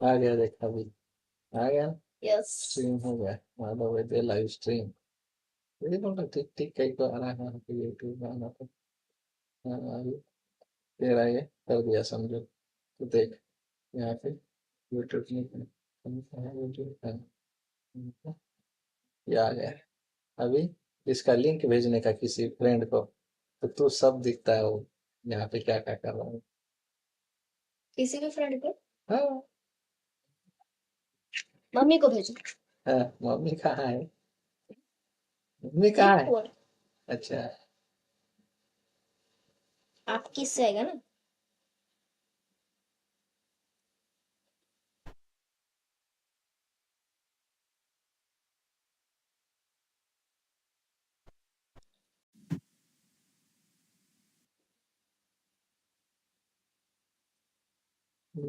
आ गया, देखा अभी आ गया। यस स्ट्रीम हो गया, माधव वैद्य लाइव स्ट्रीम। ये बोला ठीक ठीक कई को आ रहा है यूट्यूब में आना तो। हाँ, अभी तेरा ये कर दिया समझो तो देख यहाँ पे यूट्यूब में यूट्यूब है, ये आ गया। अभी इसका लिंक भेजने का किसी फ्रेंड को, तो तू सब दिखता है वो यहाँ पे क्या क्या कर रहा हूँ। किसी भी फ्रेंड को, हाँ मम्मी को भेजो। हाँ, मम्मी कहाँ है? मम्मी कहाँ है? और अच्छा आप किससे आएगा ना।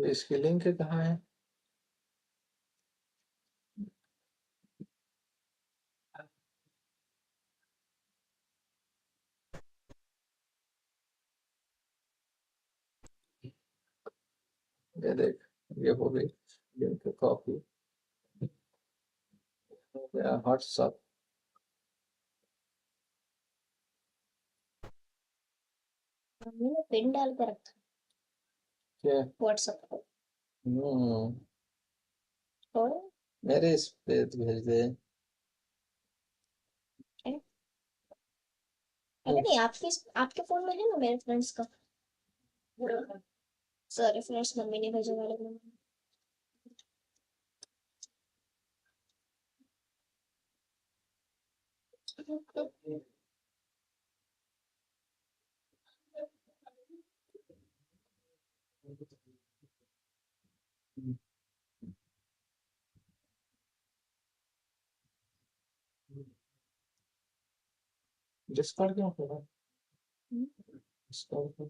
इसकी लिंक कहाँ है? ये देख, ये हो गई लिंक कॉपी हो गया व्हाट्सअप। मम्मी ने पिन डाल के रखा क्या? व्हाट्सएप पर। हम्म, और मेरे इस पे भेज दे। अरे नहीं, आपके फोन में है ना मेरे फ्रेंड्स का सारे फ्रेंड्स मम्मी ने भेजे वाले में। डिस्कॉर्ड क्यों कर रहा है? डिस्कॉर्ड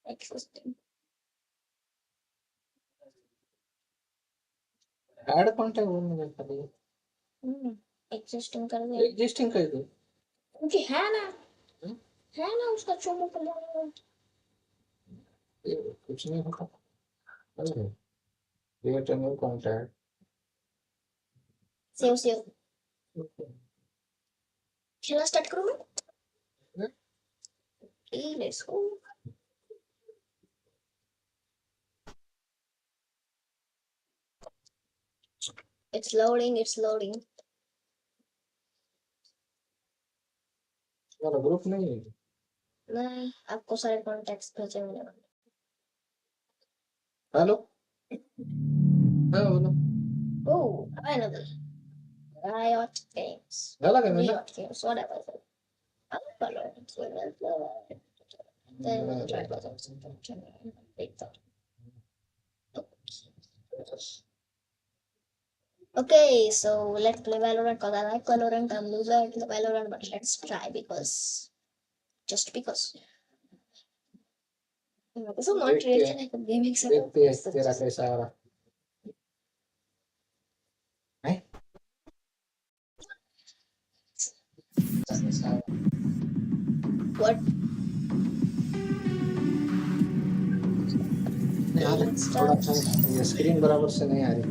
एक्सिस्टिंग ऐड कॉन्टैक्ट बोलने में खाली एग्जिस्टिंग कर दे एग्जिस्टिंग कर दो। क्योंकि है ना, हम्म, है ना उसका चोमो कर ये कुछ नहीं होता। अरे create a new contact. Save save खेलना स्टार्ट करूँ मैं। Let's go. It's loading, it's loading. मेरा ग्रुप नहीं है। नहीं, आपको सारे कॉन्टैक्ट्स भेजे मैंने। हेलो हाँ बोलो। Oh, another Riot Games. डाला क्या मैंने? Riot Games, whatever. Unfollow. Then try to Okay, so let's play Valorant because I like Valorant. I'm loser at Valorant, but let's try because just because. So not really like a gaming setup. देखते हैं तेरा कैसा आ रहा है। What? नहीं आ रहा, थोड़ा सा ये स्क्रीन बराबर से नहीं आ रही,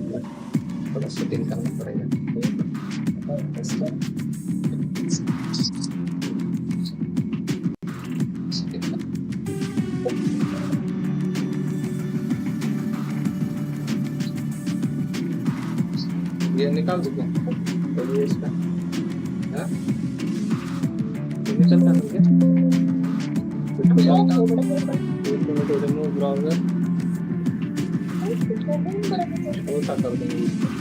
थोड़ा सेटिंग करना पड़ेगा। ये निकाल दो क्या? तो ये इसका हाँ ये निकलता है क्या? रिमूव ब्राउजर होता कर देंगे।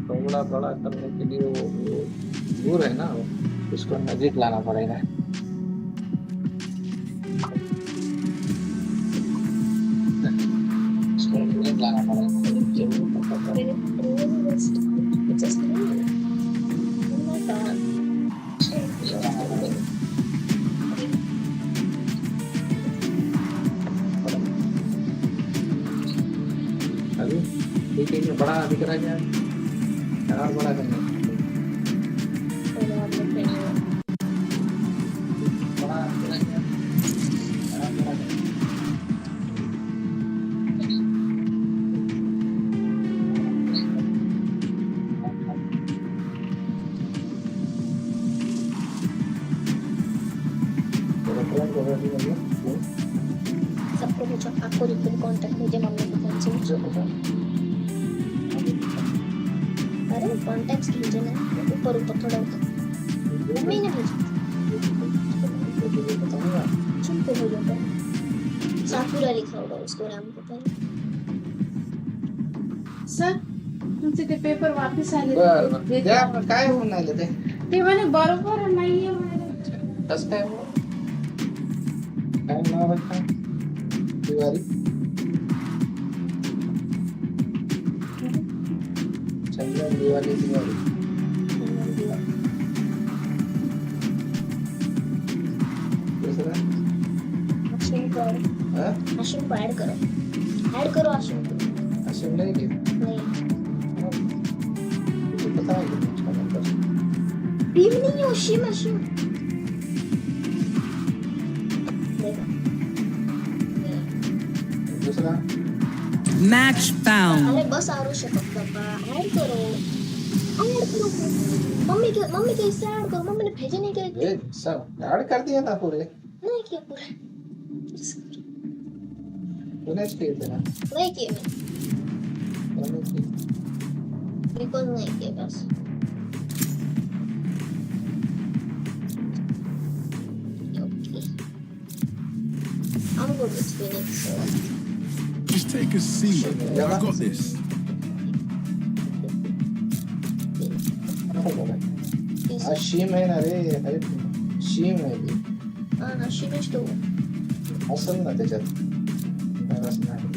थोड़ा बड़ा करने के लिए वो दूर है ना, उसको नजीक लाना पड़ेगा। इसको नजीक लाना पड़ेगा। ठीक है, बड़ा दिख रहा है क्या? और बड़ा करना है। पहले आप लोग करेंगे। बड़ा दिख रहा है क्या? और बड़ा करना है। तो रेफरेंस हो गया जी सबको पूछो, आपको जितने भी कॉन्टैक्ट भेजे मम्मी को फोन से। मुझे पता अरे कॉन्टैक्ट्स भेजे ना, ऊपर ऊपर थोड़ा ऊपर। मम्मी ने भेजा, चुप पे भेजो पहले। साकुरा लिखा होगा उसको नाम को पहले। सर तुमचे ते पेपर वापस आले बरं ते द्या मग काय होऊन राहिलं ते ते म्हणे बरोबर नाहीये म्हणे. कसं काय हो? काय नाव आहे का दिवाळी चंदन दिवाळी दूसरा अश्विन को हाँ अश्विन को ऐड करो अश्विन को। अश्विन नहीं की नहीं मुझे पता है कि उसका नंबर टीम नहीं है अश्विन अश्विन देखो दूसरा Match found. अरे बस आरुष पापा ऐड करो मम्मी के इससे ऐड करो। मम्मी ने भेजे नहीं क्या? ये सब ऐड कर दिया था पूरे नहीं किया पूरा, तूने किए थे ना नहीं किए मैंने किए बिकॉज नहीं किए बस। Okay. I'm good with Phoenix. So. Just take a seat. I got this. शीम है ना रे है शीम है ती. हाँ शिरीष तो असेल ना त्याच्यात रस नाही.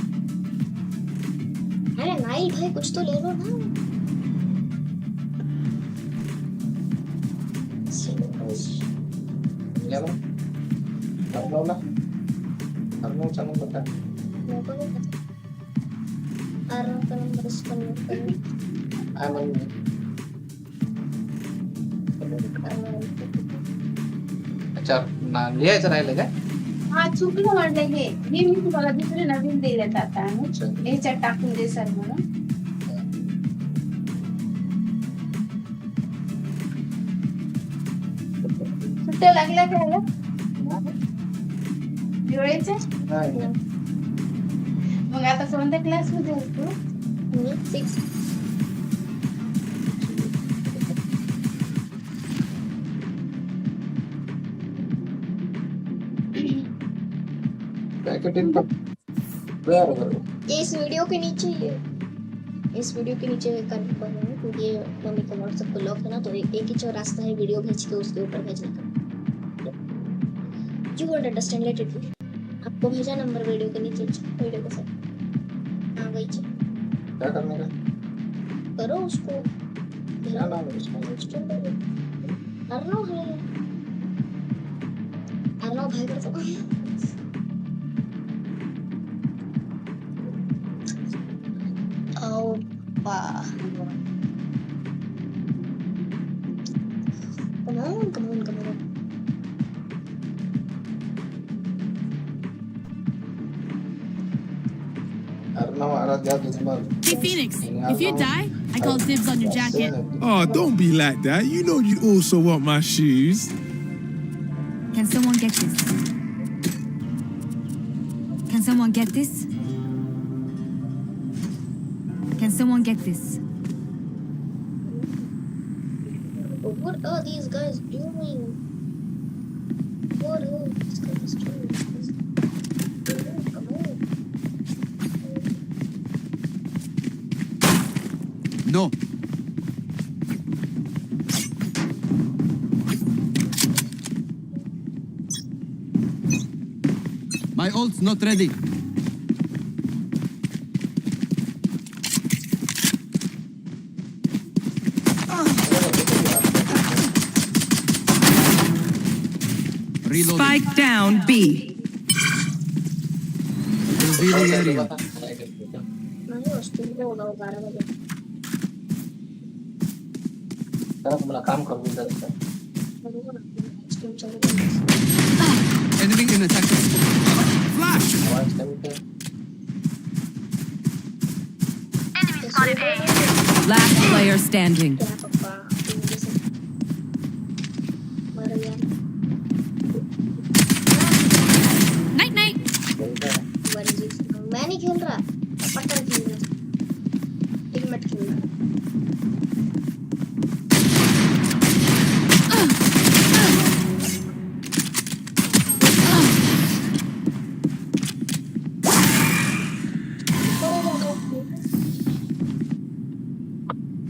अरे नाइल भाई कुछ तो ले लो ना। याला अर्नवला अर्नवचा नंबर काय मेरे को नहीं पता। आराम का नंबर इसका नोट करो। काय म्हणून अच्छा ना लिहायचं राहिलं काय हा चुकलं म्हणलं हे मी तुम्हाला दुसरे नवीन दिलेत आता अच्छा ह्याच्यात टाकून दे सर म्हणून. सुट्ट्या लागल्या काय दिवाळीच्या? नाही मग आता कोणत्या क्लास मध्ये असतो? 6 पैकेटिंग तो बरोबर इस वीडियो के नीचे कमेंट कर रहे हैं क्योंकि मम्मी का व्हाट्सएप को लॉक है ना, तो एक ही जो रास्ता है वीडियो भेज के उसके ऊपर भेजने का। You won't understand let it. आपको भेजा नंबर वीडियो के नीचे वीडियो के साथ। हाँ वही चीज क्या करने का करो उसको। क्या नाम है उसका अर्नव है, अर्नव भाई कर सकते हैं। Wow. Come on. Arnav Aaradhya दुश्मन Hey Phoenix, if you die, I call dibs on your jacket. Oh, don't be like that. You know you also want my shoes. Can someone get this? Can someone get this? Can someone get this? What are these guys doing? What are these guys doing? Come on. No. My ult's not ready. Reloading. Spike down B. Revealing area. नहीं कितने होगा वो 12 बजे? चलो तुम्हारा काम कर इधर से। करूँगा ना, स्ट्रीम चालू करूँगा। Enemy in attacker spawn. Flash! आवाज कम कर। Last player standing. क्या पप्पा, तुम जैसे मर गया। Night night. बोलता है। मैं नहीं खेल रहा, पट्टन खेल रहा, टीममेट खेल रहा।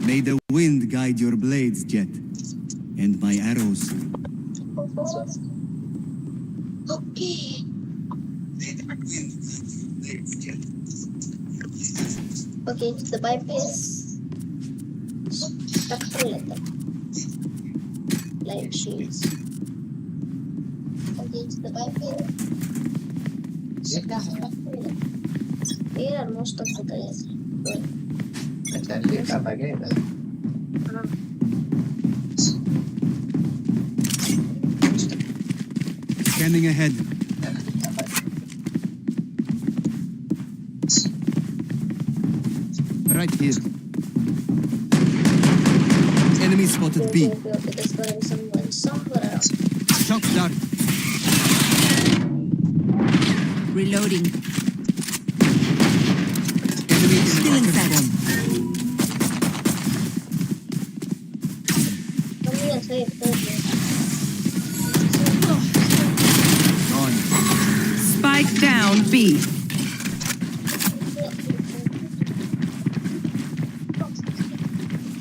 May the wind guide your blades, Jet, and my arrows. Okay. Okay, the bypass stuck to leather. Light shields. Okay, the bypass. ये क्या है? Here are most of the colors. अच्छा ये क्या था क्या इधर? Scanning ahead. Right here. Enemy spotted B. Okay, there's gonna be someone somewhere around. Shock dart. Reloading. Enemy in Stealing attacker fence. spawn. Come here, save, save me. Gone. Spike down B.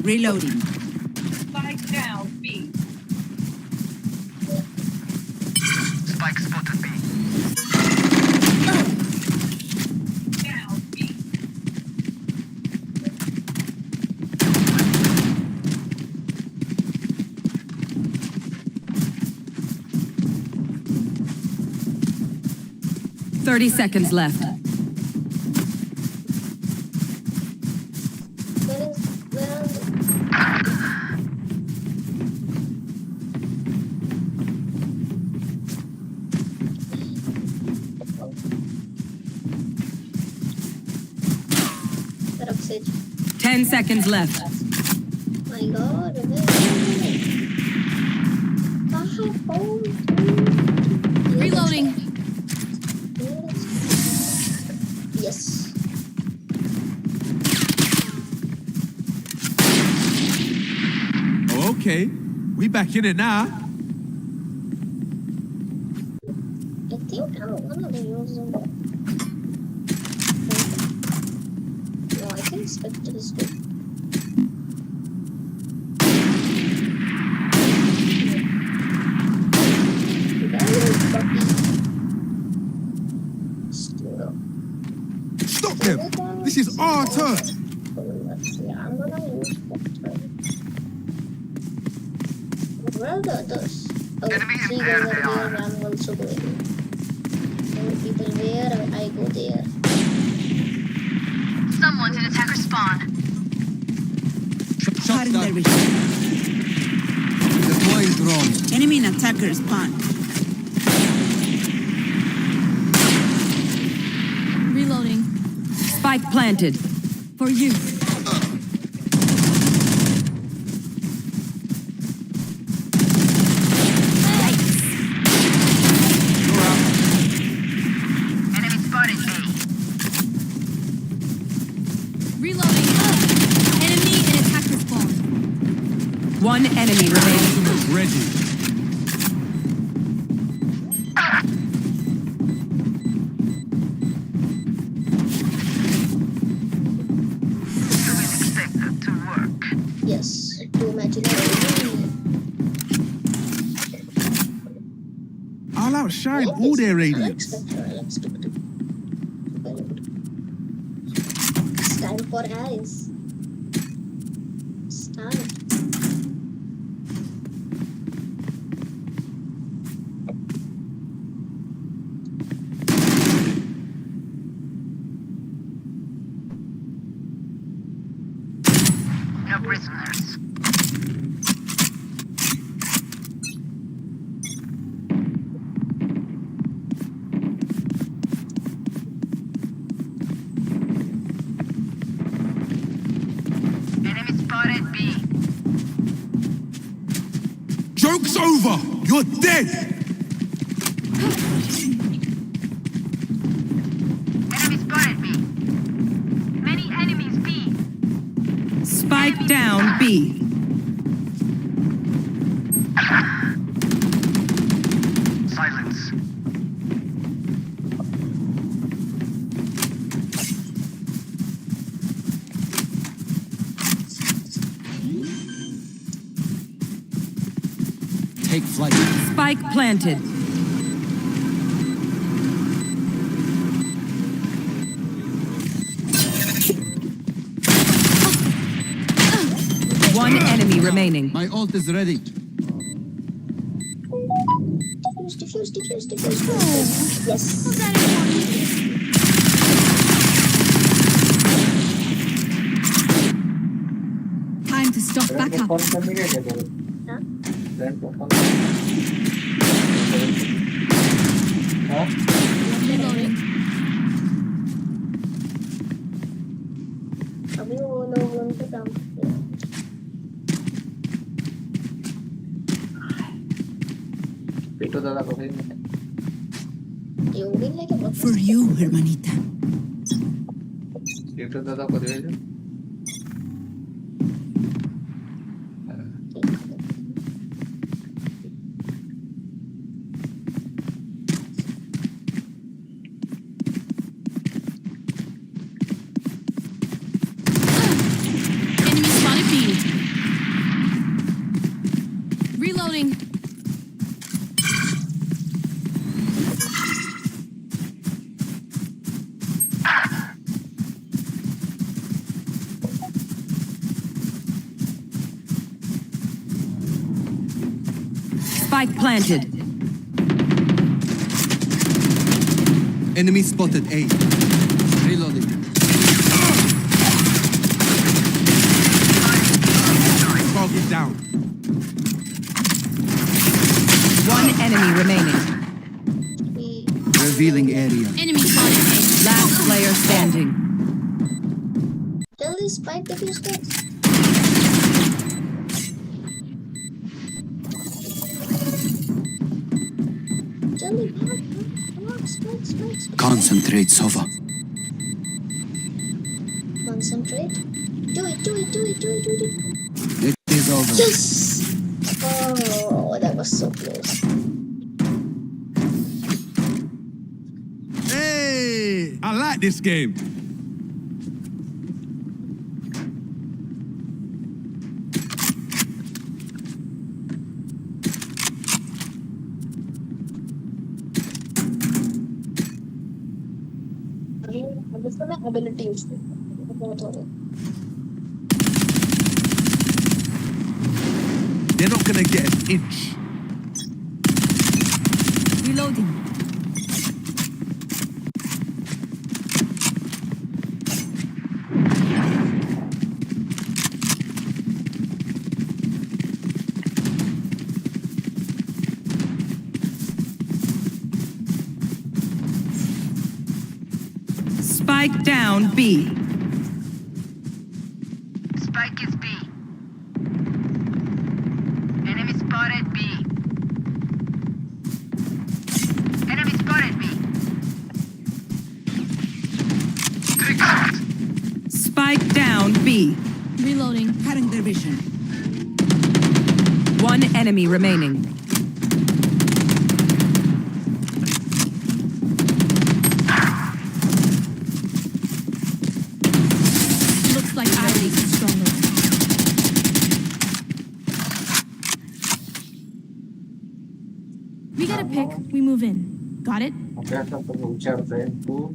Reloading. Spike down B. Spike spotted B. Down B. Thirty seconds left. Where are they? तरफ से 10 seconds left. my god, Reloading. Yes. Okay, we back in it now. I think I'm gonna be using that. No, I think Spectre is good. Stop them! This is our turn! Yeah, I'm gonna use Spectre. Where are the others? Oh, see, guys are there, I'm also going. There people where I go there. Someone's in attacker spawn. Shock dart. Deploying drone. Enemy in attacker spawn. Reloading. Spike planted. For you. Enemy spotted A. Reloading. Enemy in attacker spawn. One enemy remaining. Ultimate ready. Expect that to work. Yes, to imagine. I'll outshine all their radiance. Very good. It's time for eyes. It's time. prisoners. Enemy spotted B. Joke's over. You're dead. Enemy spotted B. Many enemies B. Spike down B. Silence. Take flight. Spike planted. One enemy remaining. My ult is ready. Diffuse. Yes. Time to stock friend back को up. Phone करने का क्या जरूरत? हाँ? Friend को phone हाँ Reloading. अभी वो लोग उनके काम करते हैं। पिटू दादा को भेज दे। ये वो भी लेके बहुत For you, hermanita. पिटू दादा को भेज दे। Enemy spotted B. Reloading. Spike planted. Enemy spotted A. Reloading. Target down. One enemy remaining. Revealing area. Enemy spotted A. Last player standing. जल्दी स्पाइक डिफ्यूज कर। जल्दी भाग spike. Concentrate, Sova. Concentrate. Do it. It is over. Yes. Oh, that was so close. Hey, I like this game. अब इसको मैं ability use करूँ बहुत हो रहा है They're not gonna get an inch. Reloading. Spike down B. Spike is B. Enemy spotted B. Enemy spotted B. Trick shot. Spike down B. Reloading. Cutting their vision. One enemy remaining. Looks like I make it stronger. We get a pick, we move in. Got it? Aperta para luchar dentro.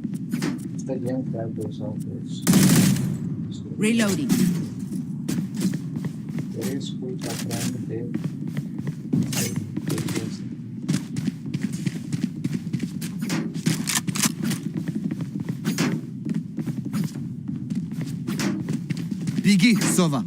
Está bien, claro, dos autos. Reloading. Escuta atrás dele. Biggie, Sova.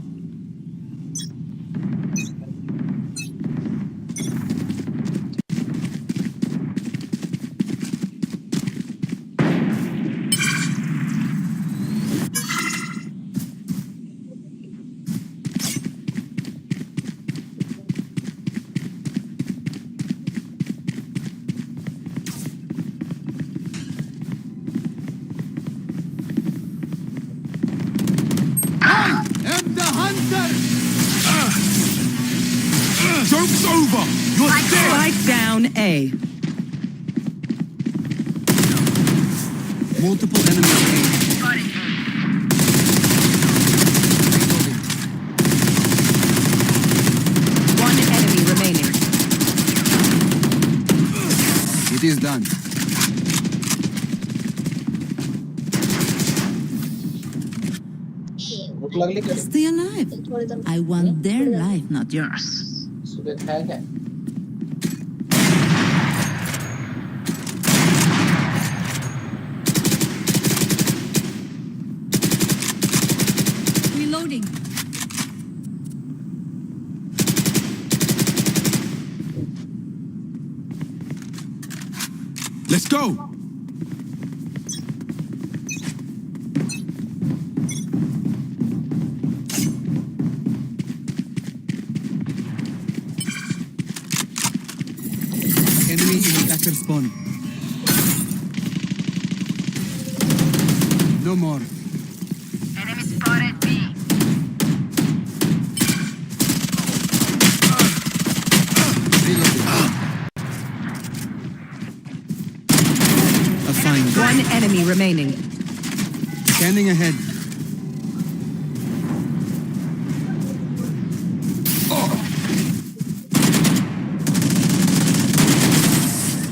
Joke's over! You're dead! Spike down A. Multiple enemies A. Spotted A. One enemy remaining. It is done. भूख लगली क्या? Stay alive. थोड़ी देर I want their life, not yours. सुबह खाया क्या? Reloading. Let's go! Enemy in attacker spawn. No more. Enemy spotted B. Reloading. A fine. One enemy remaining. Scanning ahead.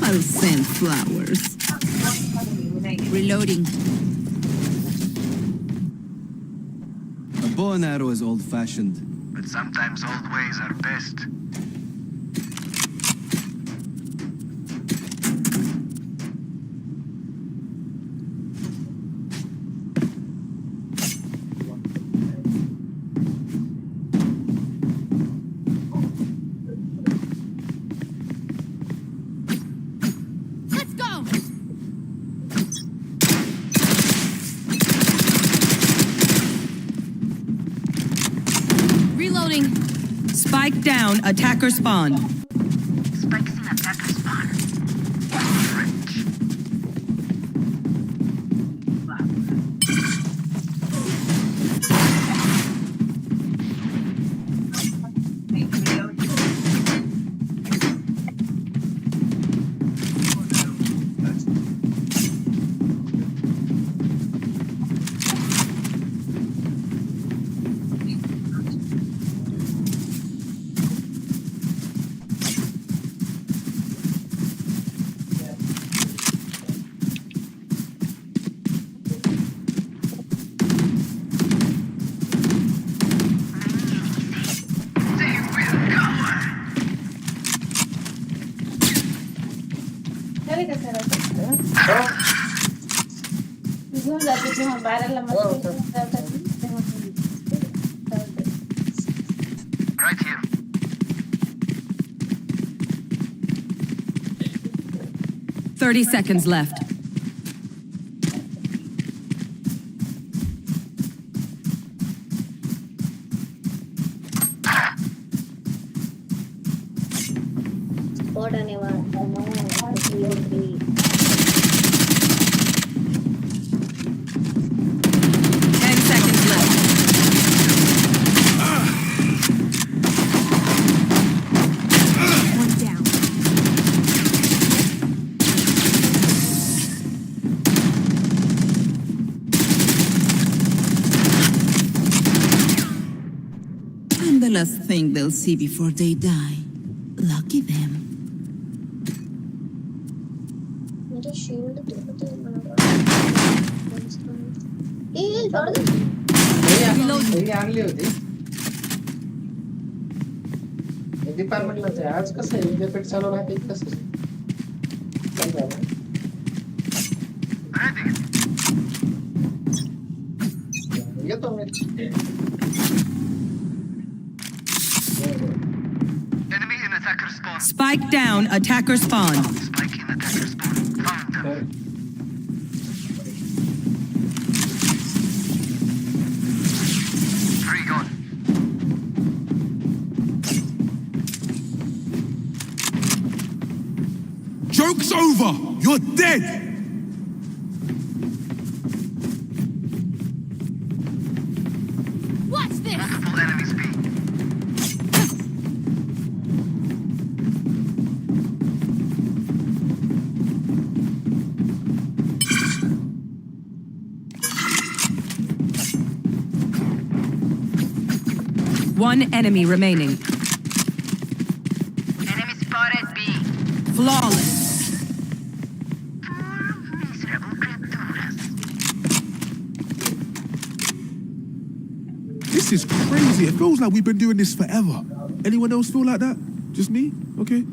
I'll send flowers. Reloading. A bow and arrow is old-fashioned. But sometimes old ways are best. Let's go. Reloading. Spike down, attacker spawn. Spikes in attacker spawn. चले कैसे रहते घेऊन जाते जेव्हा बाहेरला Right here. 30 seconds left. Spot आने वाला 10 seconds left. One down. I'm the last thing they'll see before they die. Lucky them. मेरा shield तो पता है ये छोड़ दे हे आणली होती डिपार्टमेंटलाच आहे. आज कसं आहे विद्यापीठ चालू राहते कसं काय झालं? Ready. येतो मी. Enemy in attacker spawn. Spike down, attacker spawn. Spike in attacker spawn. Found them. Three gone. Joke's over! You're dead! Watch this. Multiple enemies B. One enemy remaining. Enemy spotted B. Flawless. Poor miserable creaturas. This is crazy. It feels like we've been doing this forever. Anyone else feel like that? Just me? Okay.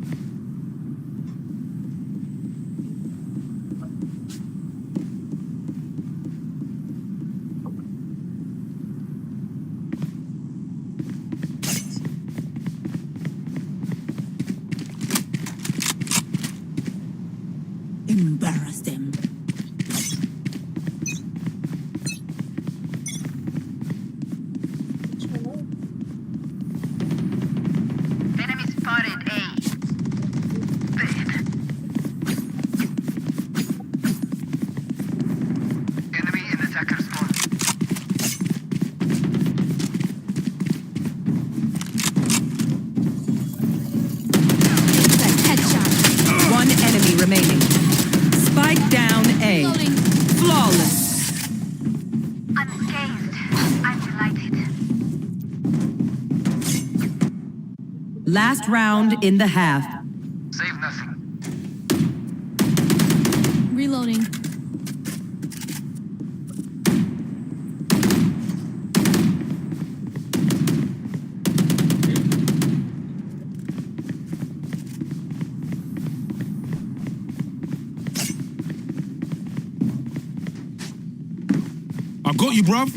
Embarrass them. Enemy spotted A. Dead. Enemy in attacker spawn. One enemy remaining. Spike down A. Flawless. Unscathed. I'm delighted. Last round in the half. Save nothing. Reloading. I got you, bruv.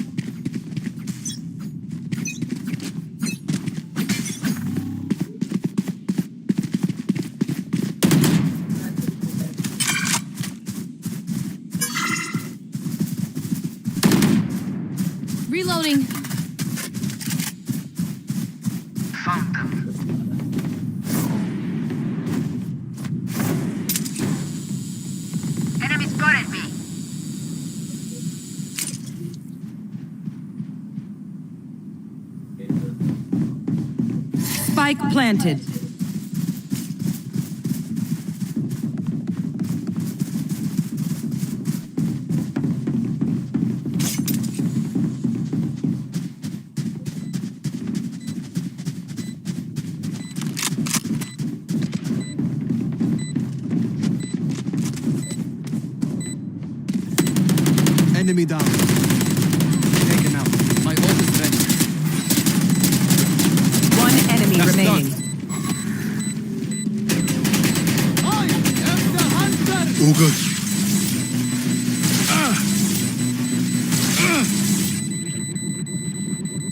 Reloading. Found them. Enemy spotted B. Spike planted. Enemy down. Taken out. My ult is ready. One enemy That's remaining. All good.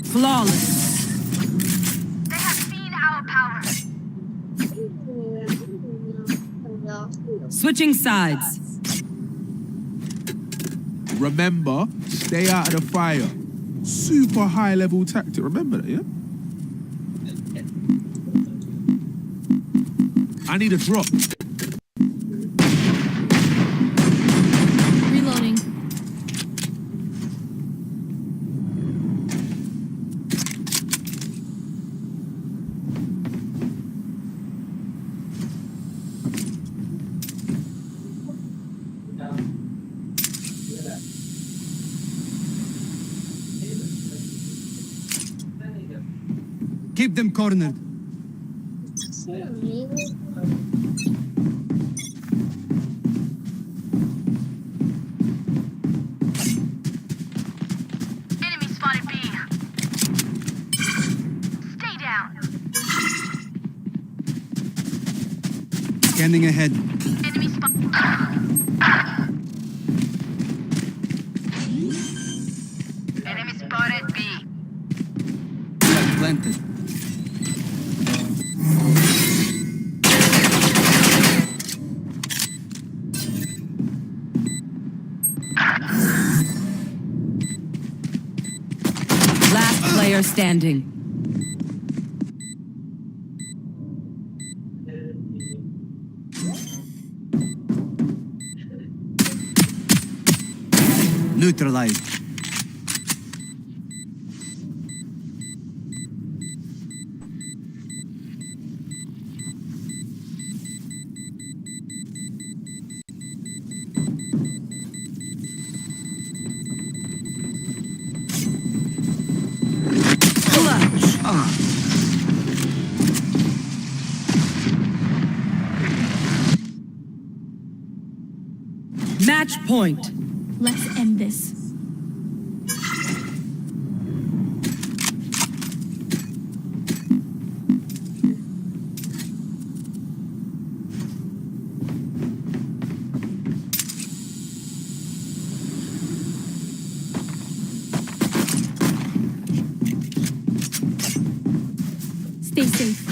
Flawless. They have seen our power. Switching sides. Remember, stay out of the fire. Super high level tactic. Remember that, yeah? I need a drop. Reloading. Keep them cornered. Enemy spotted B. Stay down. Scanning ahead. Enemy spot. Enemy spotted B. Flag planted. Last player standing. Neutralized. Clutch. Match point. Let's end this. Stay safe.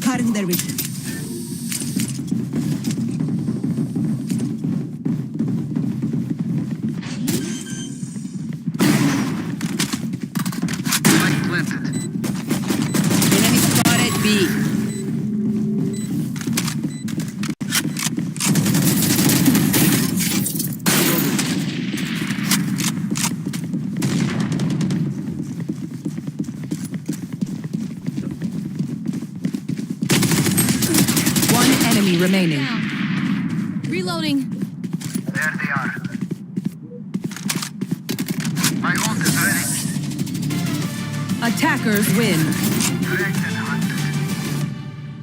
Cutting their vision. Light planted. Enemy spotted B. One enemy remaining. Reloading. There they are. My ult is ready. Attackers win. Correct and hunted.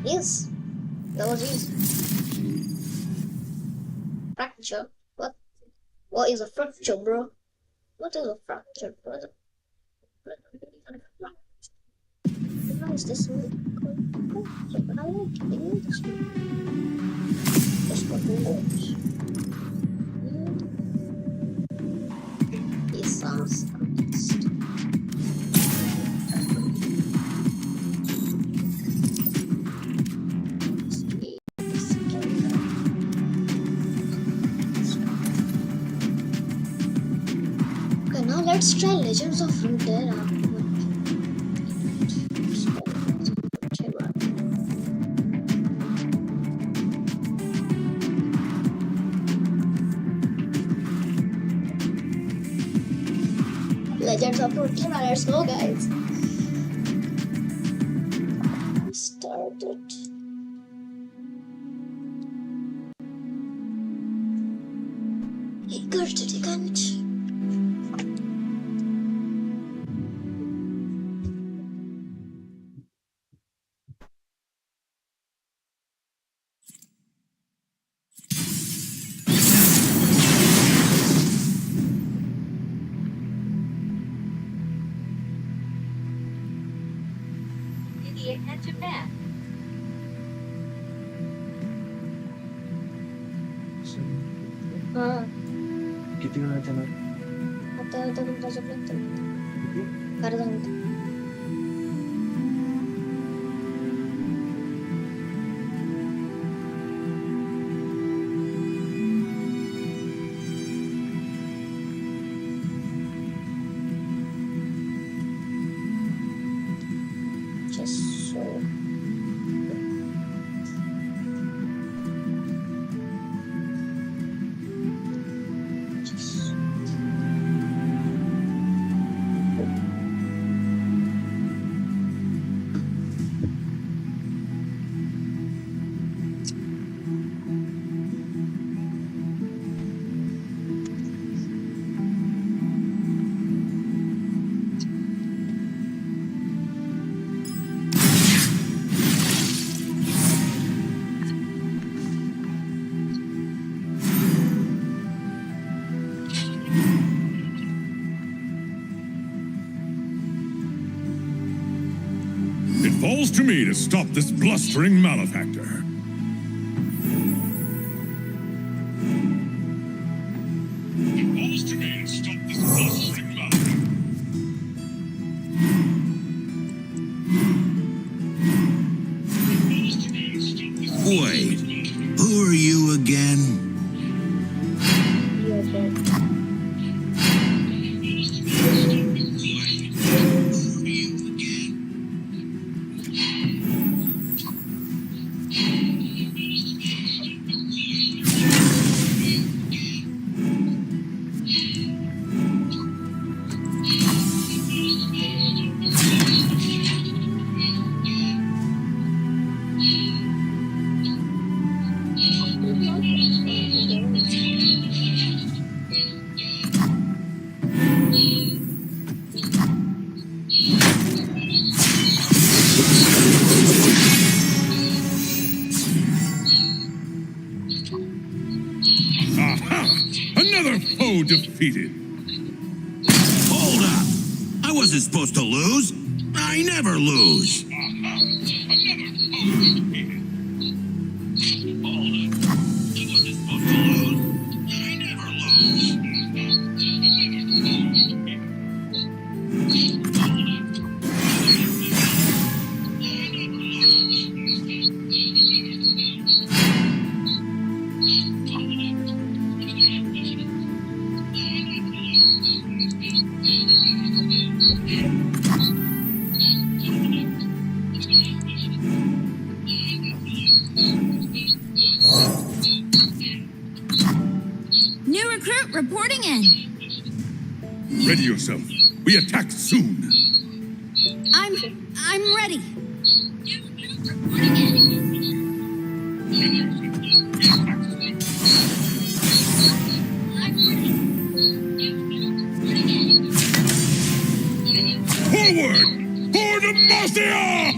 Yes. That was easy. Fracture? What? What is a fracture, bro? What is a fracture, brother? How is this one? I like this one. This one works. He sounds honest. Okay, now let's try Legends of Runeterra. Legends of Runeterra, let's go, guys. Start it. Eager to dig on it. हाँ किती वेळाच्या ना आता आता तुमच्यापर्यंत अर्धा minute just so just It falls to me to stop this blustering malefactor. It falls to me to stop this blustering malefactor. It falls to me to stop this Wait, who are you again? you're dead. Another foe defeated. Hold up! I wasn't supposed to lose. I never lose. New recruit reporting in. Ready yourself. We attack soon. I'm ready. Forward! For Demacia!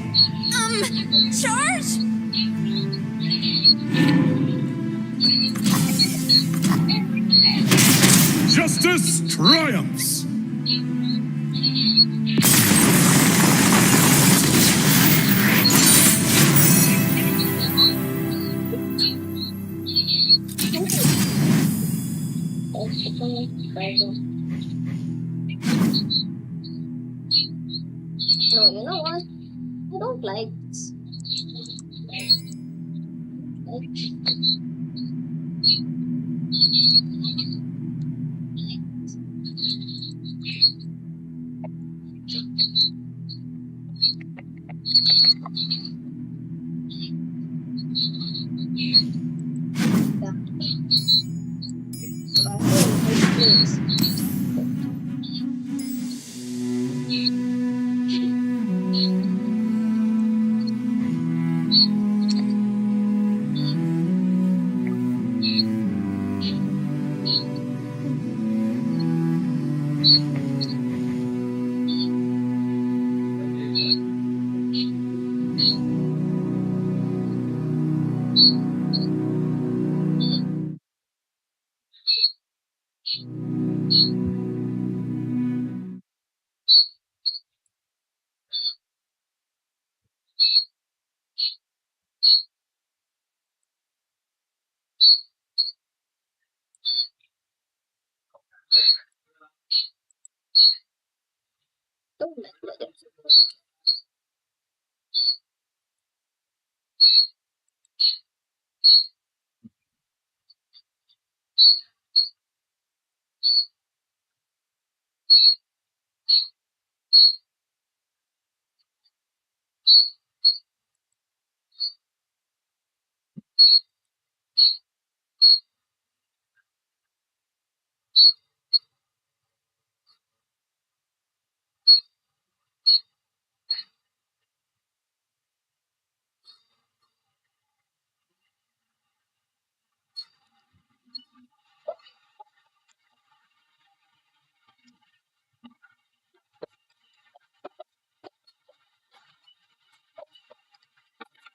Charge? Justice triumphs! No, you know what? I don't like this. Don't let it.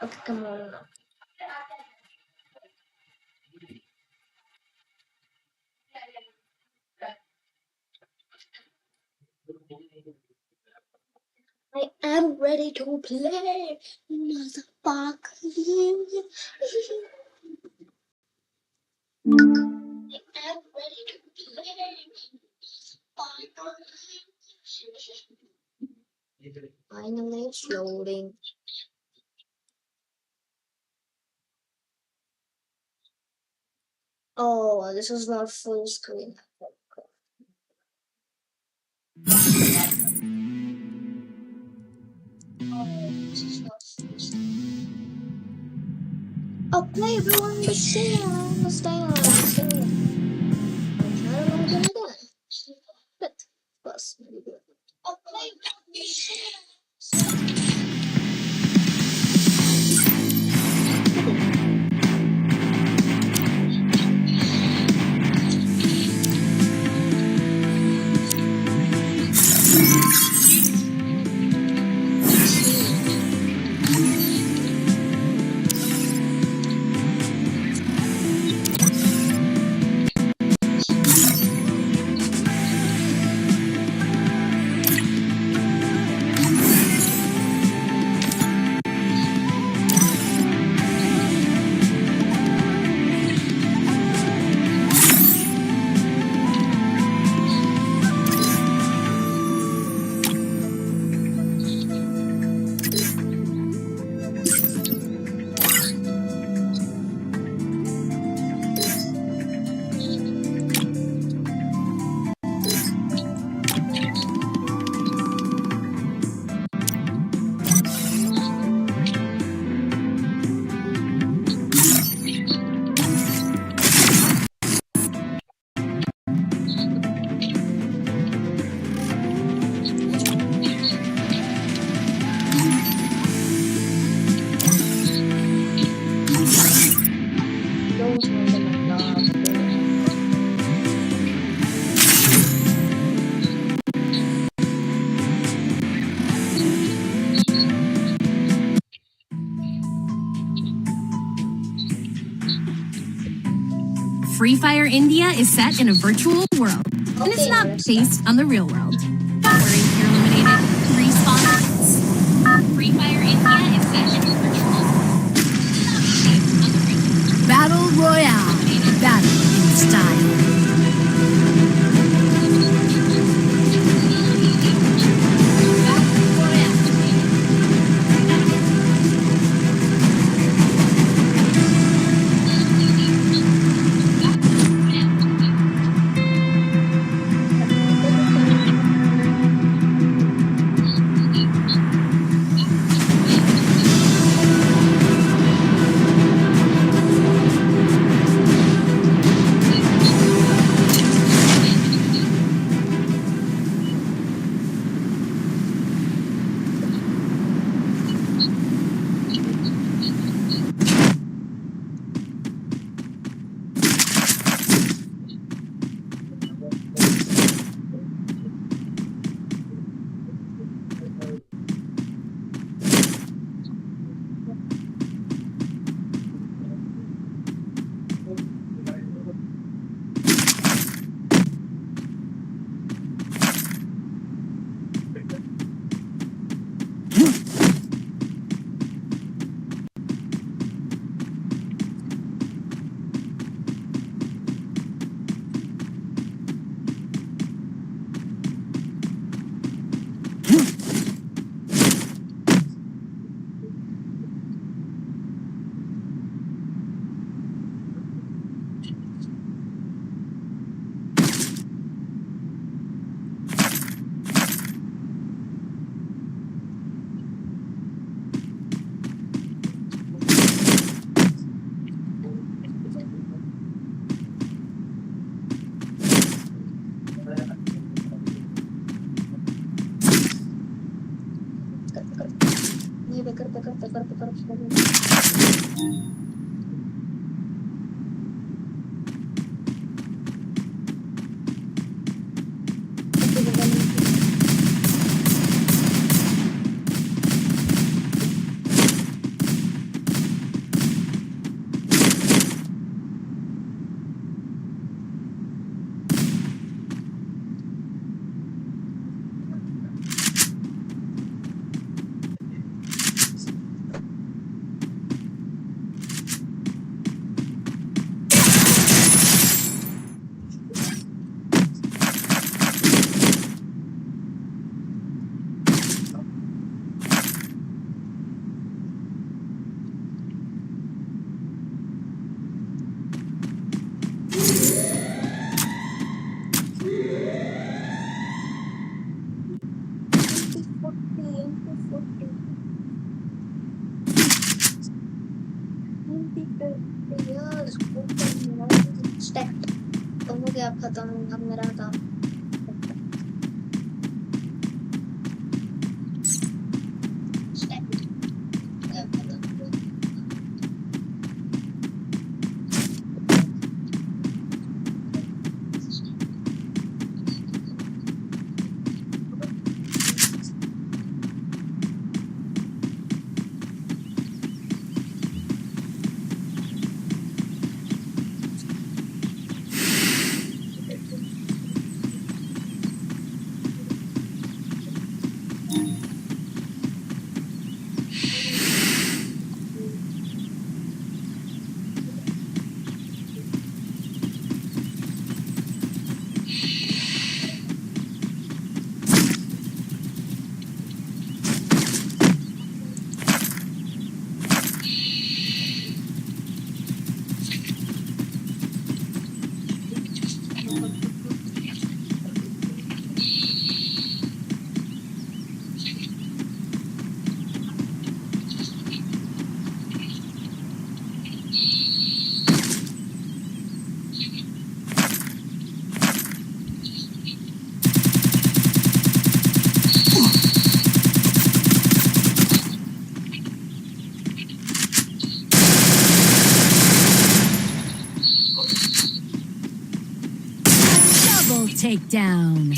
Okay, come on now. I am ready to play, motherfucker. I am ready to play, motherfucker. Finally, it's loading. Oh, this is not full screen. Okay, everyone, understand. I'm trying to log in again. But, plus, maybe do it. Okay, Free Fire India is set in a virtual world, and it's not based on the real world. Don't worry, you're eliminated. Respawn awaits. Free Fire India is set in a virtual world. Battle Royale. Battle in style. हो गया खत्म अब मेरा काम। Takedown.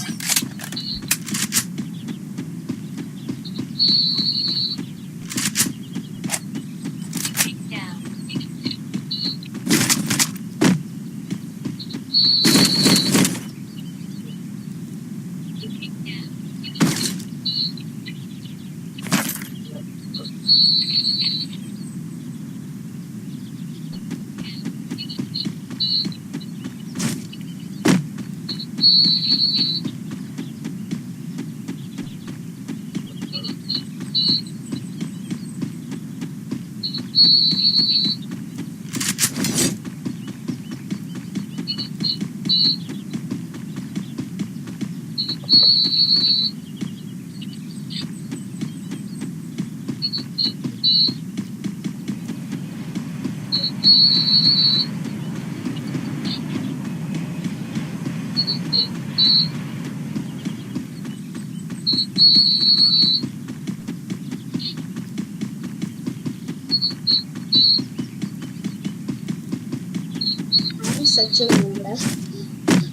सच में घूम रहा है।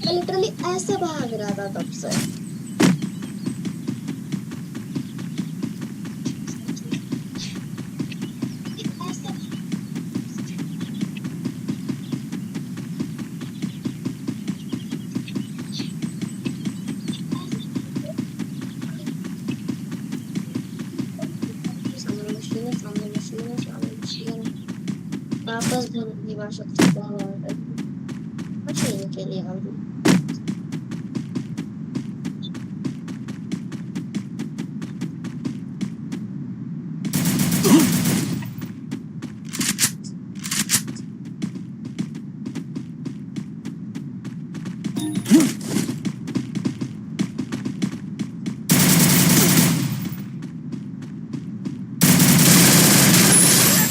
मैं लिटरली ऐसे भाग रहा था तब से। सामने मशीन है, सामने मशीन है, सामने मशीन है। वापस घर दीवार शक्ति को हवा मशीन के लिए हम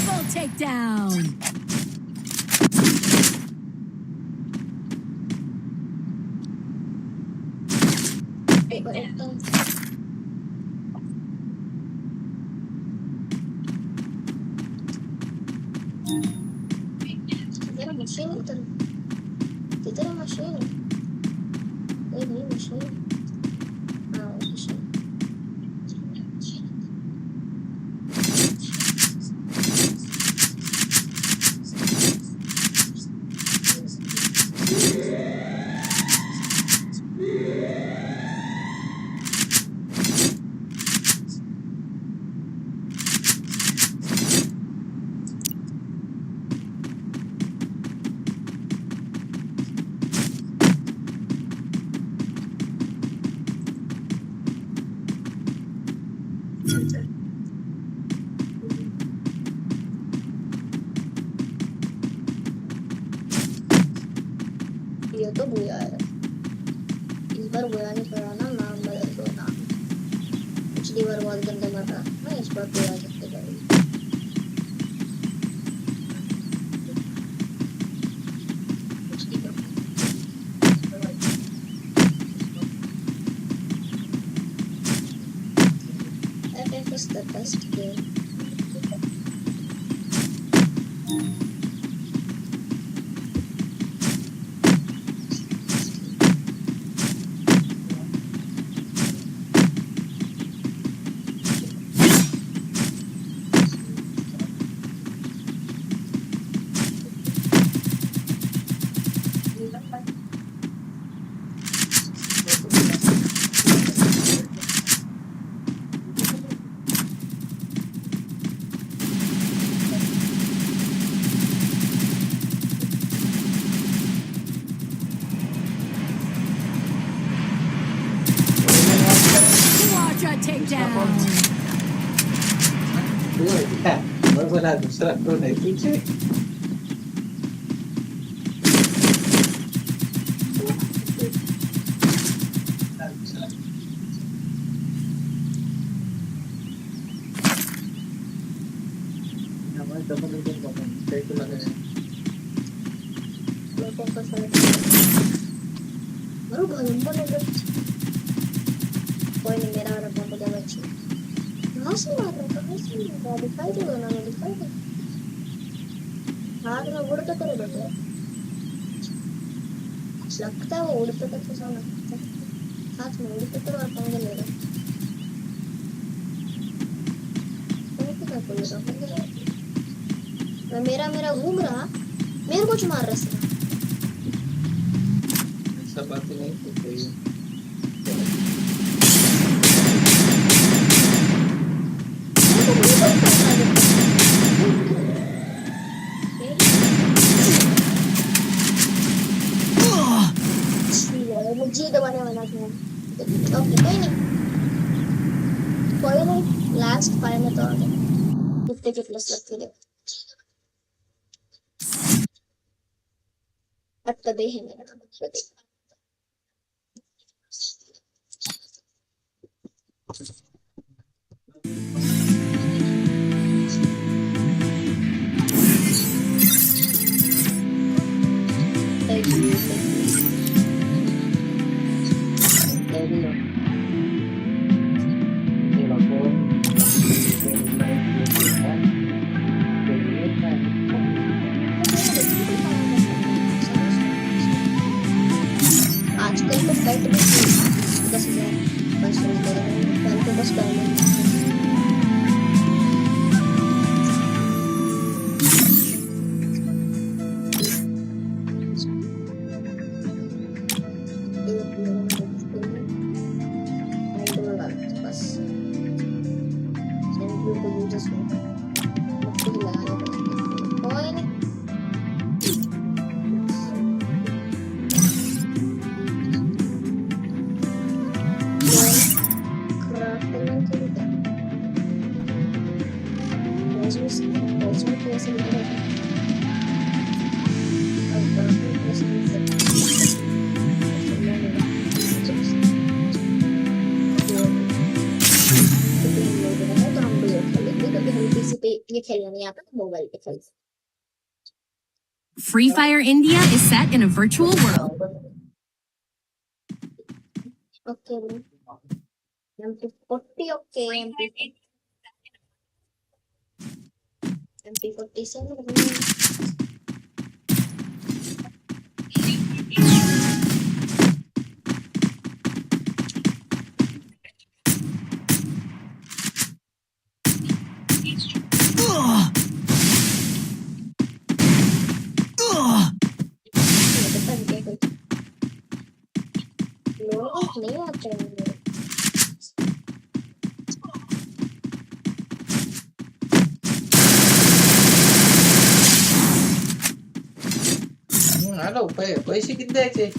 Full takedown. तेरा मशीन तेरा मशीन नहीं मशीन हाँ मशीन ये तो बुआ है। इस बार बुआ नहीं पड़ा ना, नाम बदल दो नाम। पिछली बार बहुत गंदा मरा ना, इस बार बुआ करते जाएगी। FF is the best game. Quadra takedown. मैं बोला दूसरा तो नहीं पीछे हमारे डबल उधर बटन कहीं तो लगे हैं मैं फोकस कर मारो भयंकर उधर कोई नहीं, मेरा वाला पंप जब अच्छी कहाँ से मार रहा है, कहाँ से मार रहा है, दिखाई दे ना, मैं दिखाई दे हाथ में उड़ते करे बेटे, लगता है वो उड़ते करके सामने हाथ में उड़ते करे और पंगे ले रहा है। मेरा घूम रहा, मेरे को मार रहा है। सब बातें नहीं की कोई जी दबाने वाला था ओके कोई नहीं लास्ट फाइव में तो आ गए कितने के प्लस लगते थे अब तबे है मेरा आजकल तो पेट भी 10,000 परसेंट दे रहे हैं पहले तो बस डायमंड बस सेंट्रल को यूजर्स में मुझको भी लगाने पड़ेंगे कोई नहीं ये खेलना नहीं आता मोबाइल पे खेल Free Fire India is set in a virtual world. Okay MP40 okay MP47 नहीं आते हैं हेलो पैसे किती द्यायचे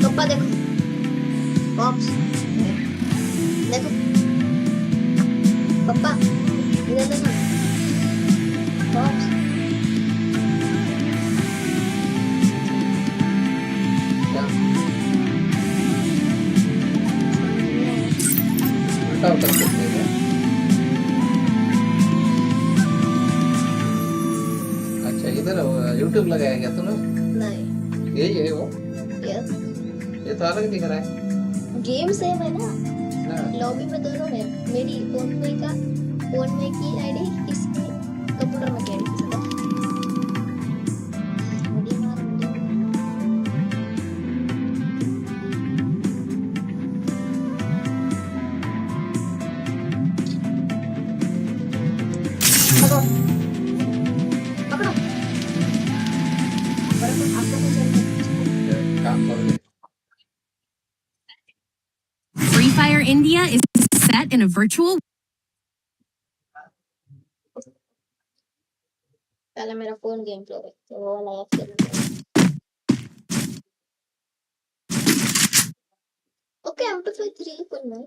पापा देखो पॉप्स देखो पापा इधर देखो पॉप्स उल्टा कर सकते हैं अच्छा इधर YouTube लगाया क्या तूने नहीं यही है वो यस ये तो अलग दिख रहा है गेम सेम है ना लॉबी में दोनों है मेरी फोन में की आईडी इसके कंप्यूटर में की आईडी पकड़ो set in a virtual. पहले मेरा फोन गेम प्ले है वो वाला ऐप खेलना। ओके एम्पलीफाई 3 कोई नहीं।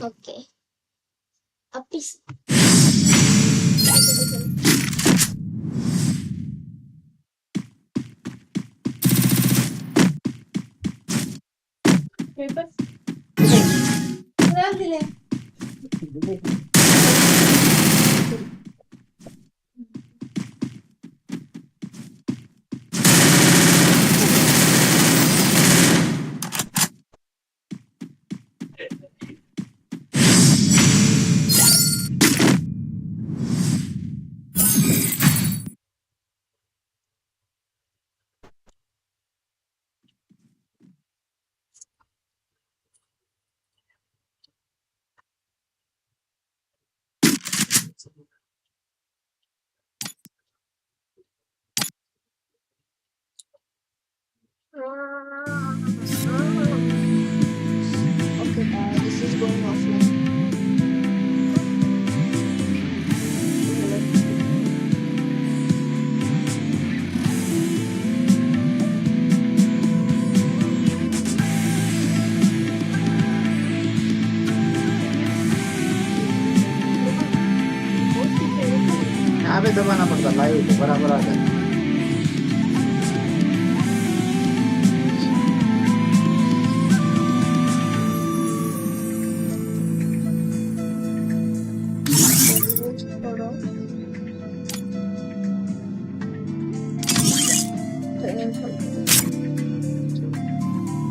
ओके अब प्लीज पेपर डाल दिले okay this is going offline. यहाँ पे दबाना पड़ता लाइव तो बराबर आ जाए।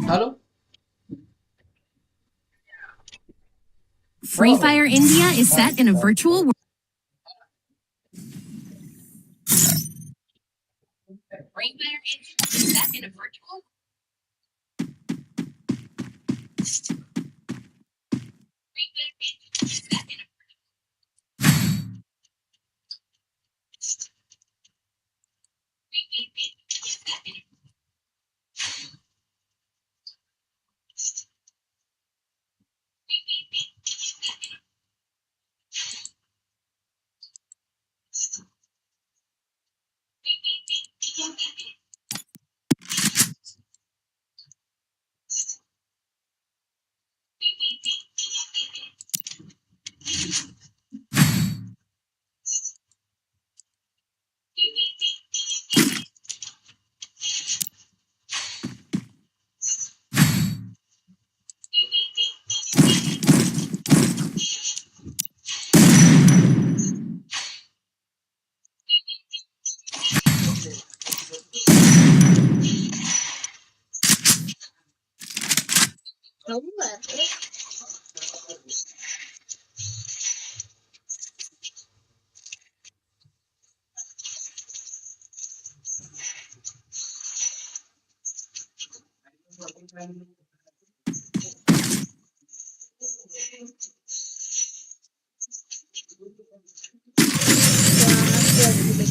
Hello Free Fire India is set in a virtual world. Free Fire India is set in a virtual. Free Fire India is set in a. Free Fire India is set in a.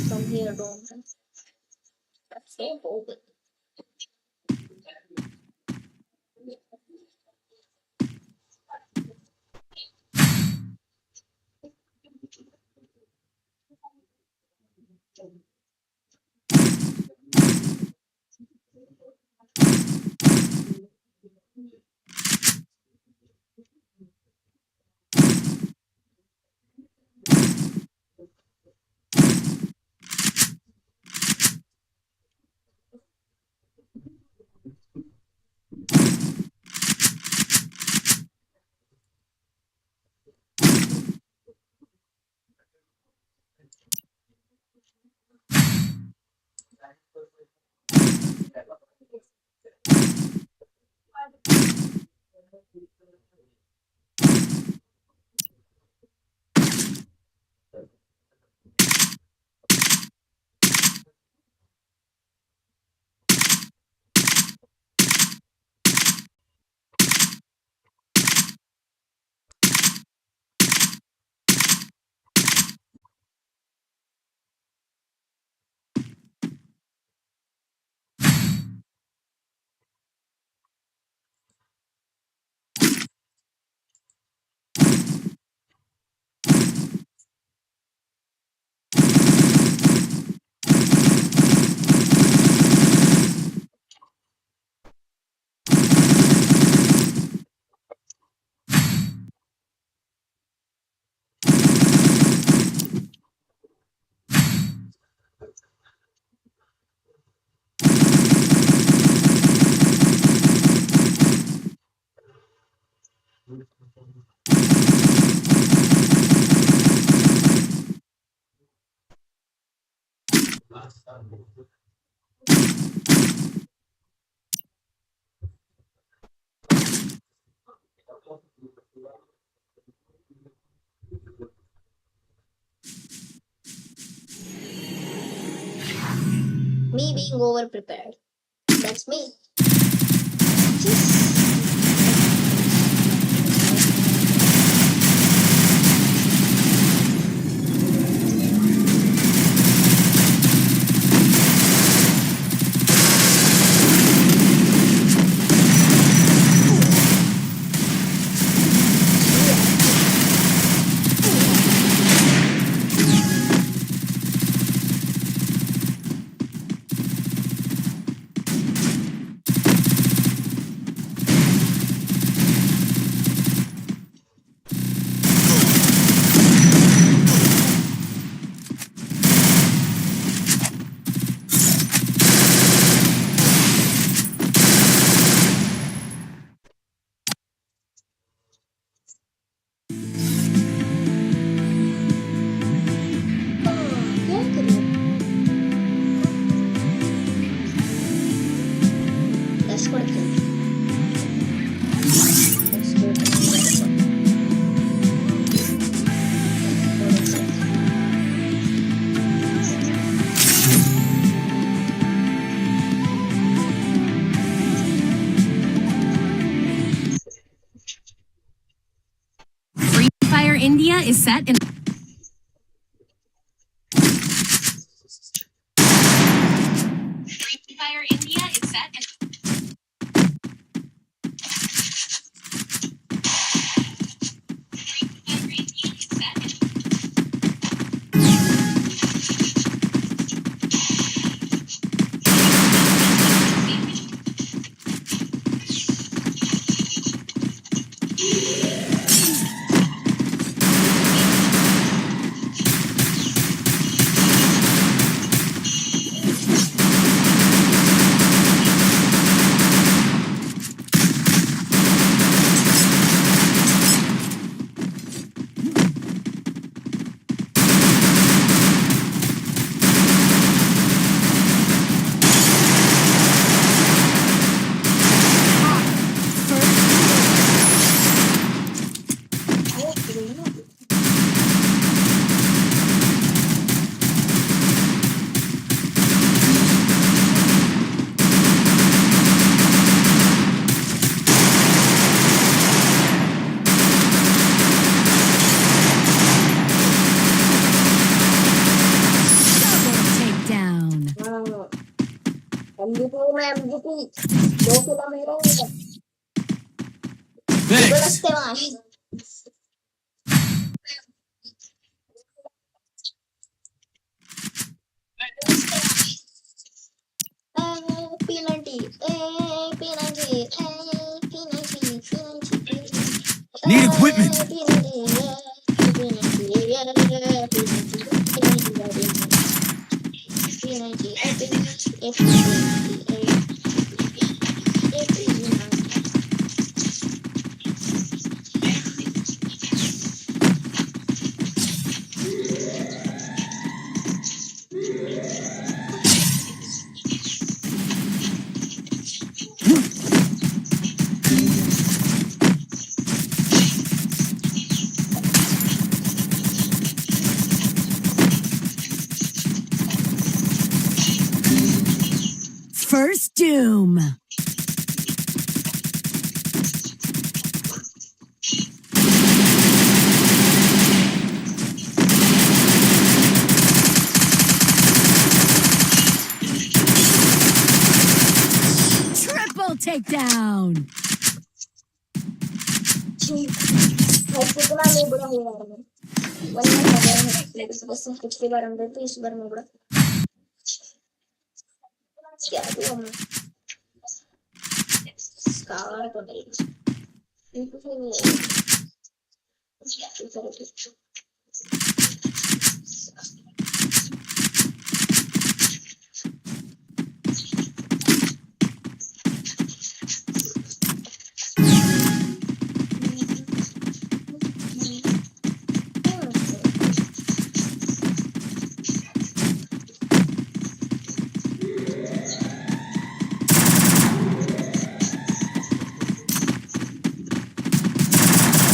From here, don't. That's so open. being over prepared. That's me. Just क्या करूँ? Dashboard क्या? Let's go to the dashboard. Free Fire India is set in. Free Fire India is set in. Free Fire India is set in. MVP में MVP 2 kilo मेरा होगा Thanks. बड़े वहाँ penalty penalty Need equipment. First Doom. Triple takedown. कितना नहीं बुरा हुआ है वरना लेकिन बस पिछली बार हम गए थे इस बार में बुरा क्या हुआ मैं स्कार तो नहीं कुछ नहीं है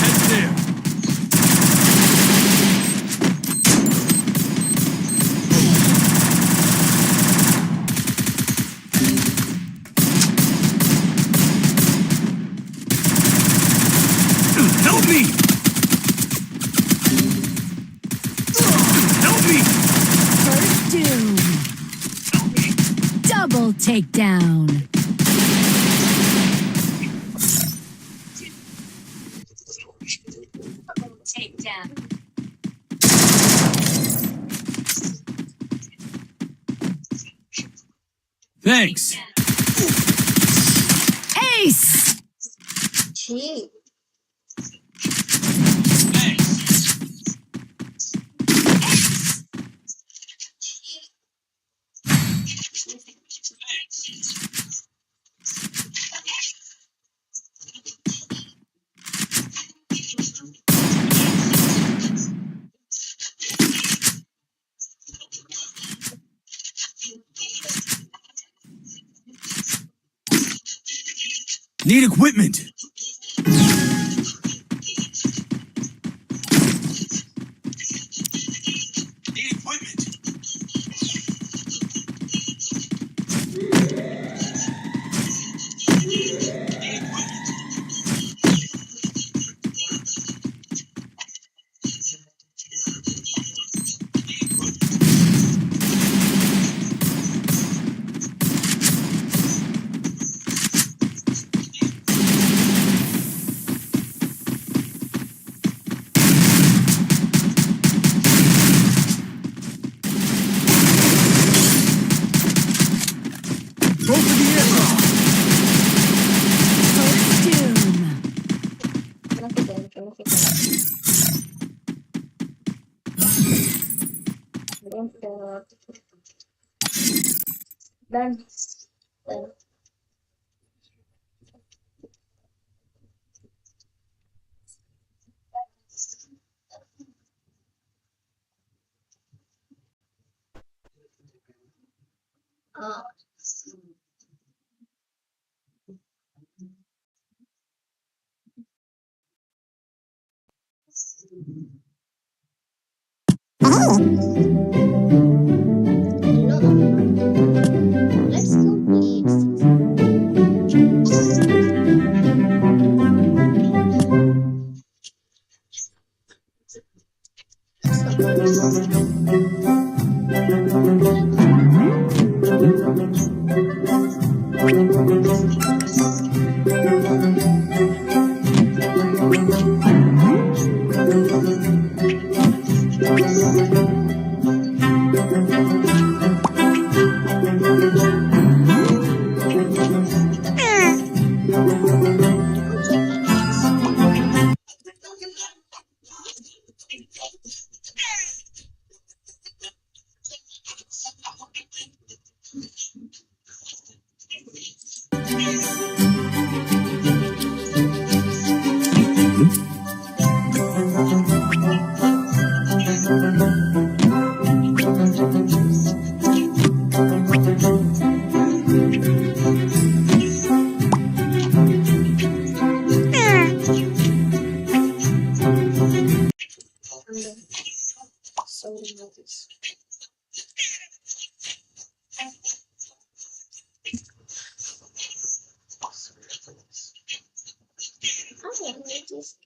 Head there. me! Help me! First doom. Double takedown. Takedown. Thanks. Ace. छी Need equipment. Need equipment. Go for the airdrop. First doom. Done. Done. Let's complete. Sorry about this. Okay, it is.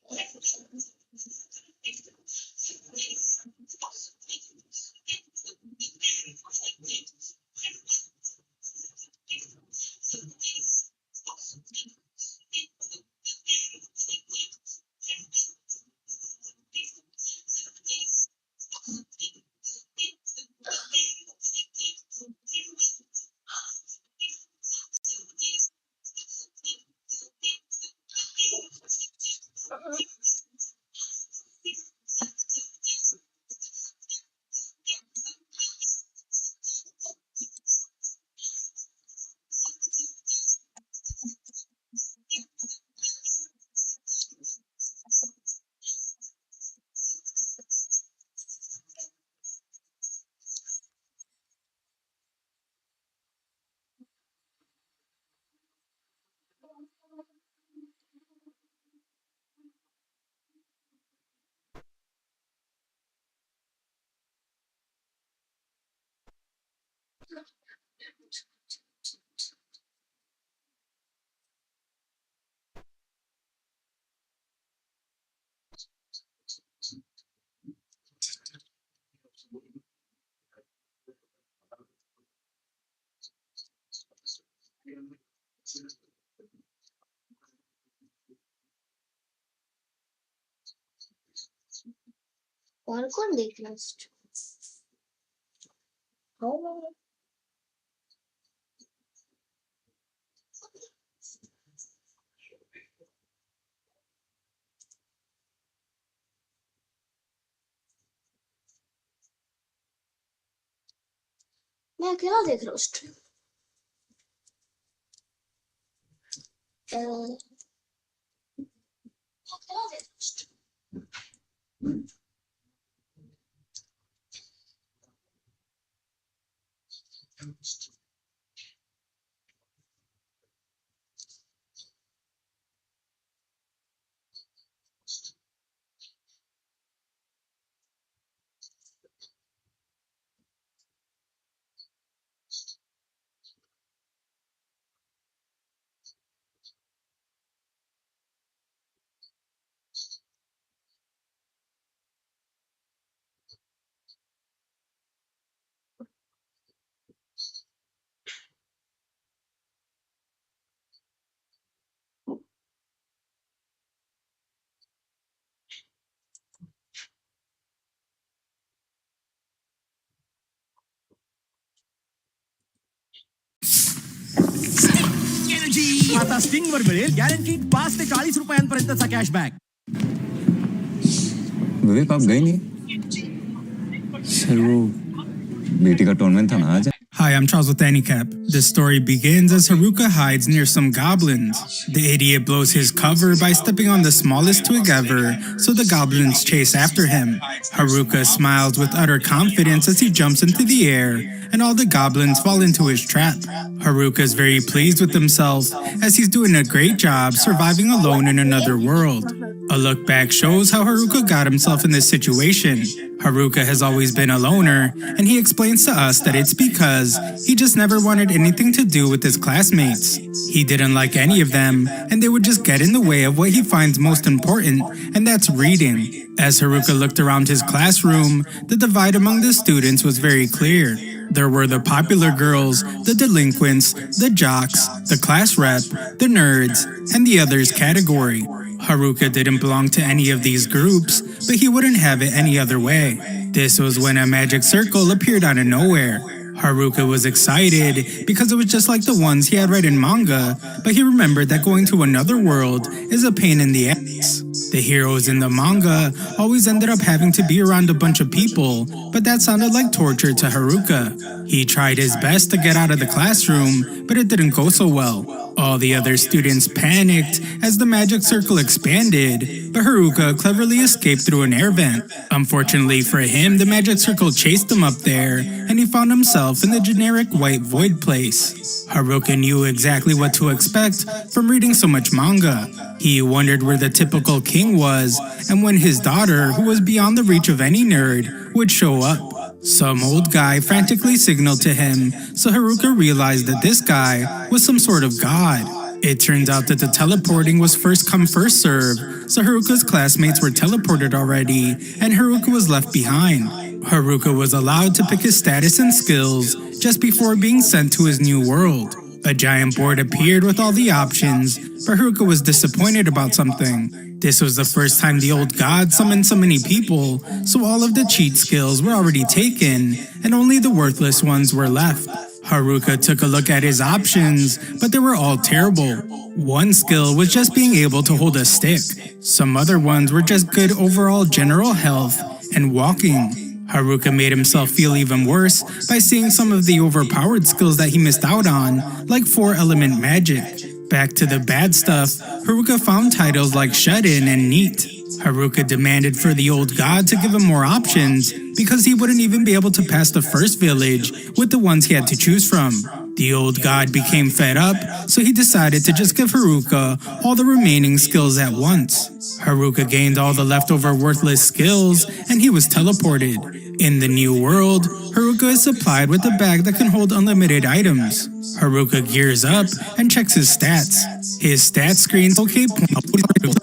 और कौन देख last मैं अकेला देख रहा हूँ stream. अकेला देख रहा हूँ स्ट्रीम। आता स्टिंग वर मिळेल गॅरंटी 5 ते 40 रुपयांपर्यंतचा कॅशबॅक. विवेक आप गए नहीं? सर वो बेटी का टूर्नामेंट था ना आज. Hi, I'm Charles with Anycap. The story begins as Haruka hides near some goblins. The idiot blows his cover by stepping on the smallest twig ever, so the goblins chase after him. Haruka smiles with utter confidence as he jumps into the air, and all the goblins fall into his trap. Haruka is very pleased with himself, as he's doing a great job surviving alone in another world. A look back shows how Haruka got himself in this situation. Haruka has always been a loner, and he explains to us that it's because he just never wanted anything to do with his classmates. He didn't like any of them, and they would just get in the way of what he finds most important, and that's reading. As Haruka looked around his classroom, the divide among the students was very clear. There were the popular girls, the delinquents, the jocks, the class rep, the nerds, and the others category. Haruka didn't belong to any of these groups, but he wouldn't have it any other way. This was when a magic circle appeared out of nowhere. Haruka was excited because it was just like the ones he had read in manga, but he remembered that going to another world is a pain in the ass. The heroes in the manga always ended up having to be around a bunch of people, but that sounded like torture to Haruka. He tried his best to get out of the classroom, but it didn't go so well. All the other students panicked as the magic circle expanded, but Haruka cleverly escaped through an air vent. Unfortunately for him, the magic circle chased him up there, and he found himself in the generic white void place. Haruka knew exactly what to expect from reading so much manga. He wondered where the typical king was, and when his daughter, who was beyond the reach of any nerd, would show up. Some old guy frantically signaled to him, so Haruka realized that this guy was some sort of god. It turns out that the teleporting was first come first serve, so Haruka's classmates were teleported already, and Haruka was left behind. Haruka was allowed to pick his status and skills just before being sent to his new world. A giant board appeared with all the options, but Haruka was disappointed about something. This was the first time the old god summoned so many people, so all of the cheat skills were already taken, and only the worthless ones were left. Haruka took a look at his options, but they were all terrible. One skill was just being able to hold a stick. Some other ones were just good overall general health and walking. Haruka made himself feel even worse by seeing some of the overpowered skills that he missed out on, like 4-element magic. Back to the bad stuff, Haruka found titles like Shut-In and Neat. Haruka demanded for the old god to give him more options because he wouldn't even be able to pass the first village with the ones he had to choose from. The old god became fed up, so he decided to just give Haruka all the remaining skills at once. Haruka gained all the leftover worthless skills, and he was teleported. In the new world, Haruka is supplied with a bag that can hold unlimited items. Haruka gears up and checks his stats. His stats screen okay.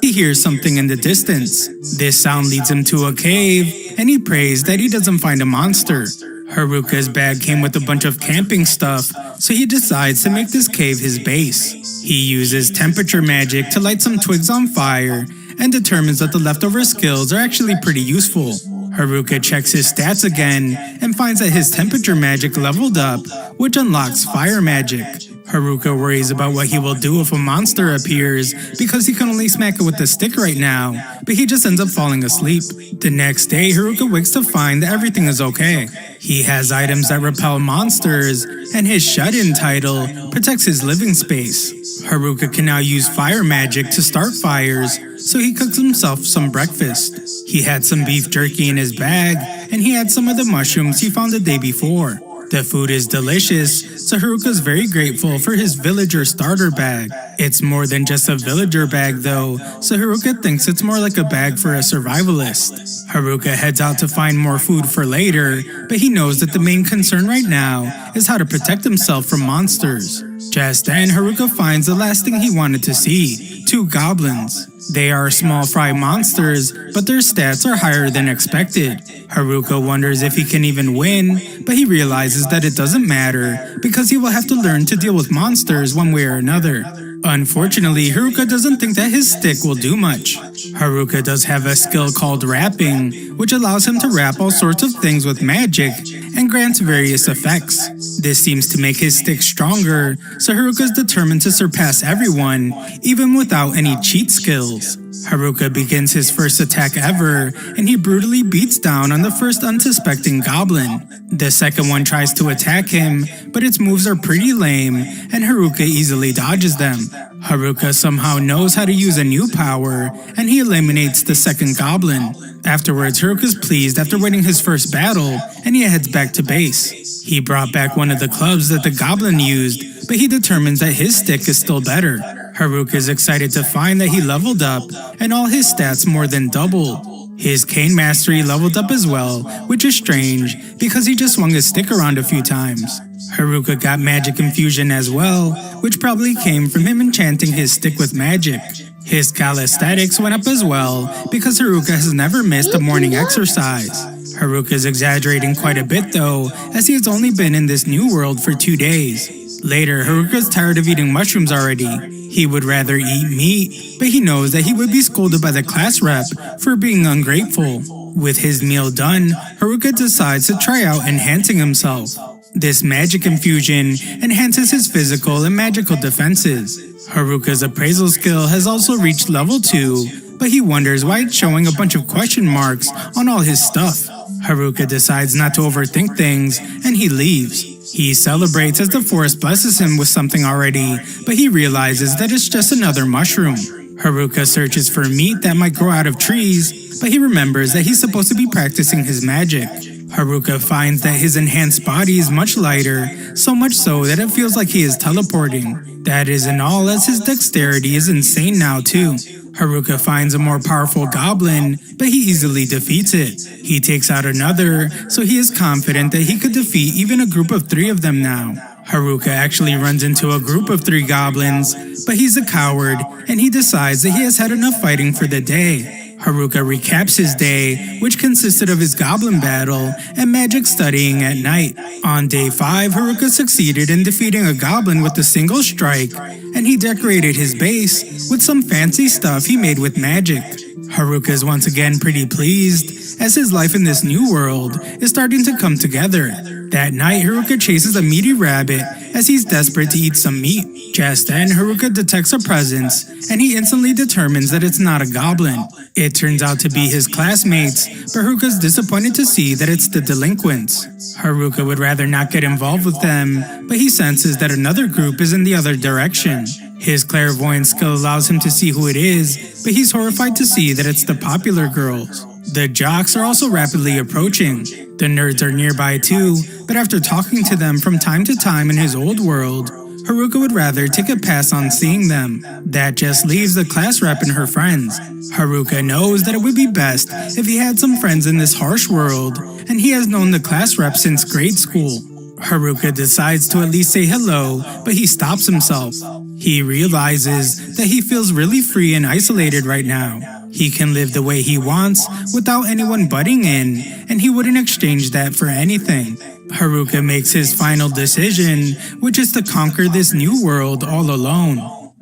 He hears something in the distance. This sound leads him to a cave, and he prays that he doesn't find a monster. Haruka's bag came with a bunch of camping stuff, so he decides to make this cave his base. He uses temperature magic to light some twigs on fire and determines that the leftover skills are actually pretty useful. Haruka checks his stats again and finds that his temperature magic leveled up, which unlocks fire magic. Haruka worries about what he will do if a monster appears because he can only smack it with the stick right now, but he just ends up falling asleep. The next day, Haruka wakes to find that everything is okay. He has items that repel monsters, and his shut-in title protects his living space. Haruka can now use fire magic to start fires, so he cooks himself some breakfast. He had some beef jerky in his bag, and he had some of the mushrooms he found the day before. The food is delicious, so Haruka's very grateful for his villager starter bag. It's more than just a villager bag though, so Haruka thinks it's more like a bag for a survivalist. Haruka heads out to find more food for later, but he knows that the main concern right now is how to protect himself from monsters. Just then, Haruka finds the last thing he wanted to see, 2 goblins. They are small fry monsters, but their stats are higher than expected. Haruka wonders if he can even win, but he realizes that it doesn't matter because he will have to learn to deal with monsters one way or another. Unfortunately, Haruka doesn't think that his stick will do much. Haruka does have a skill called wrapping, which allows him to wrap all sorts of things with magic and grants various effects. This seems to make his stick stronger, so Haruka is determined to surpass everyone, even without any cheat skills. Haruka begins his first attack ever, and he brutally beats down on the first unsuspecting goblin. The second one tries to attack him, but its moves are pretty lame, and Haruka easily dodges them. Haruka somehow knows how to use a new power, and he eliminates the second goblin. Afterwards, Haruka's pleased after winning his first battle, and he heads back to base. He brought back one of the clubs that the goblin used, but he determines that his stick is still better. Haruka is excited to find that he leveled up, and all his stats more than doubled. His cane mastery leveled up as well, which is strange because he just swung his stick around a few times. Haruka got magic infusion as well, which probably came from him enchanting his stick with magic. His calisthenics went up as well because Haruka has never missed a morning exercise. Haruka is exaggerating quite a bit though, as he has only been in this new world for 2 days. Later, Haruka is tired of eating mushrooms already. He would rather eat meat, but he knows that he would be scolded by the class rep for being ungrateful. With his meal done, Haruka decides to try out enhancing himself. This magic infusion enhances his physical and magical defenses. Haruka's appraisal skill has also reached level 2, but he wonders why it's showing a bunch of question marks on all his stuff. Haruka decides not to overthink things, and he leaves. He celebrates as the forest blesses him with something already, but he realizes that it's just another mushroom. Haruka searches for meat that might grow out of trees, but he remembers that he's supposed to be practicing his magic. Haruka finds that his enhanced body is much lighter, so much so that it feels like he is teleporting. That isn't all, as his dexterity is insane now too. Haruka finds a more powerful goblin, but he easily defeats it. He takes out another, so he is confident that he could defeat even a group of 3 of them now. Haruka actually runs into a group of 3 goblins, but he's a coward, and he decides that he has had enough fighting for the day. Haruka recaps his day, which consisted of his goblin battle and magic studying at night. On day 5, Haruka succeeded in defeating a goblin with a single strike, and he decorated his base with some fancy stuff he made with magic. Haruka is once again pretty pleased, as his life in this new world is starting to come together. That night, Haruka chases a meaty rabbit as he's desperate to eat some meat. Just then, Haruka detects a presence, and he instantly determines that it's not a goblin. It turns out to be his classmates, but Haruka's disappointed to see that it's the delinquents. Haruka would rather not get involved with them, but he senses that another group is in the other direction. His clairvoyance skill allows him to see who it is, but he's horrified to see that it's the popular girls. The jocks are also rapidly approaching. The nerds are nearby too, but after talking to them from time to time in his old world, Haruka would rather take a pass on seeing them. That just leaves the class rep and her friends. Haruka knows that it would be best if he had some friends in this harsh world, and he has known the class rep since grade school. Haruka decides to at least say hello, but he stops himself. He realizes that he feels really free and isolated right now. He can live the way he wants without anyone butting in, and he wouldn't exchange that for anything. Haruka makes his final decision, which is to conquer this new world all alone.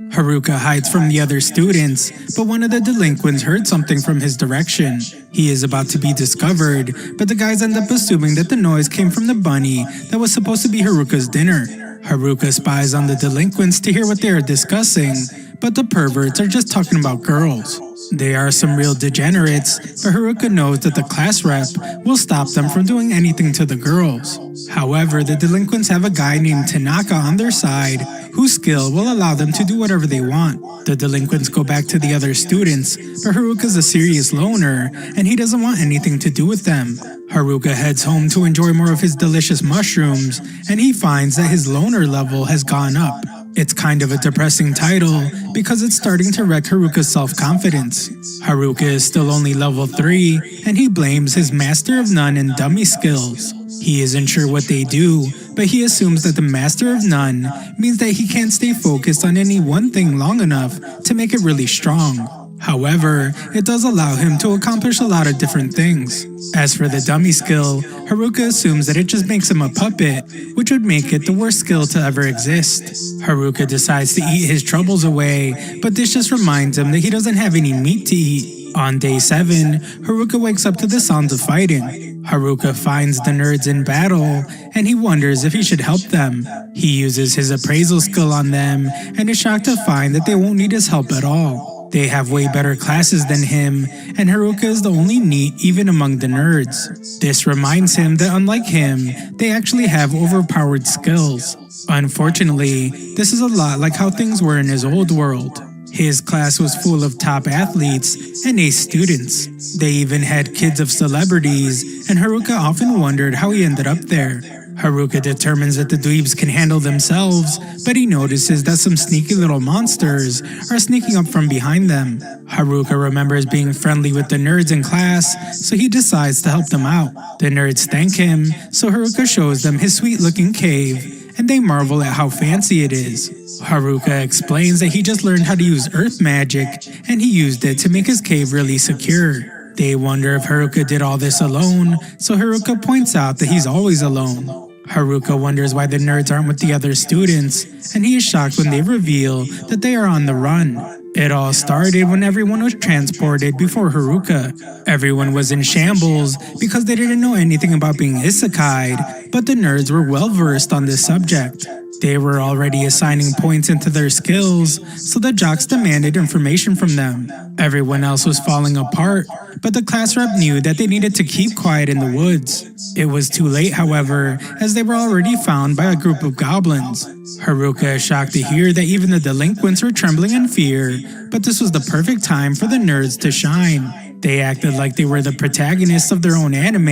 Haruka hides from the other students, but one of the delinquents heard something from his direction. He is about to be discovered, but the guys end up assuming that the noise came from the bunny that was supposed to be Haruka's dinner. Haruka spies on the delinquents to hear what they are discussing, but the perverts are just talking about girls. They are some real degenerates, but Haruka knows that the class rep will stop them from doing anything to the girls. However, the delinquents have a guy named Tanaka on their side whose skill will allow them to do whatever they want. The delinquents go back to the other students, but Haruka's a serious loner and he doesn't want anything to do with them. Haruka heads home to enjoy more of his delicious mushrooms, and he finds that his loner level has gone up. It's kind of a depressing title because it's starting to wreck Haruka's self-confidence. Haruka is still only level 3 and he blames his Master of None and dummy skills. He isn't sure what they do, but he assumes that the Master of None means that he can't stay focused on any one thing long enough to make it really strong. However, it does allow him to accomplish a lot of different things. As for the dummy skill, Haruka assumes that it just makes him a puppet, which would make it the worst skill to ever exist. Haruka decides to eat his troubles away, but this just reminds him that he doesn't have any meat to eat. On day 7, Haruka wakes up to the sounds of fighting. Haruka finds the nerds in battle, and he wonders if he should help them. He uses his appraisal skill on them, and is shocked to find that they won't need his help at all. They have way better classes than him, and Haruka is the only NEET even among the nerds. This reminds him that unlike him, they actually have overpowered skills. Unfortunately, this is a lot like how things were in his old world. His class was full of top athletes and ace students. They even had kids of celebrities, and Haruka often wondered how he ended up there. Haruka determines that the dweebs can handle themselves, but he notices that some sneaky little monsters are sneaking up from behind them. Haruka remembers being friendly with the nerds in class, so he decides to help them out. The nerds thank him, so Haruka shows them his sweet-looking cave, and they marvel at how fancy it is. Haruka explains that he just learned how to use earth magic, and he used it to make his cave really secure. They wonder if Haruka did all this alone, so Haruka points out that he's always alone. Haruka wonders why the nerds aren't with the other students, and he is shocked when they reveal that they are on the run. It all started when everyone was transported before Haruka. Everyone was in shambles because they didn't know anything about being isekai'd, but the nerds were well versed on this subject. They were already assigning points into their skills, so the jocks demanded information from them. Everyone else was falling apart, but the class rep knew that they needed to keep quiet in the woods. It was too late, however, as they were already found by a group of goblins. Haruka is shocked to hear that even the delinquents were trembling in fear, but this was the perfect time for the nerds to shine. They acted like they were the protagonists of their own anime,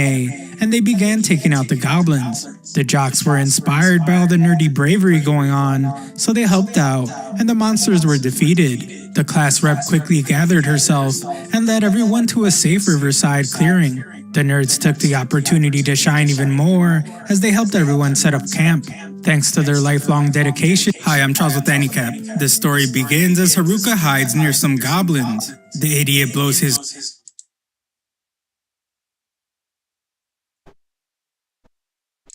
and they began taking out the goblins. The jocks were inspired by all the nerdy bravery going on, so they helped out, and the monsters were defeated. The class rep quickly gathered herself and led everyone to a safe riverside clearing. The nerds took the opportunity to shine even more as they helped everyone set up camp. Thanks to their lifelong dedication. Hi, I'm Charles with Handicap. This story begins as Haruka hides near some goblins. The idiot blows his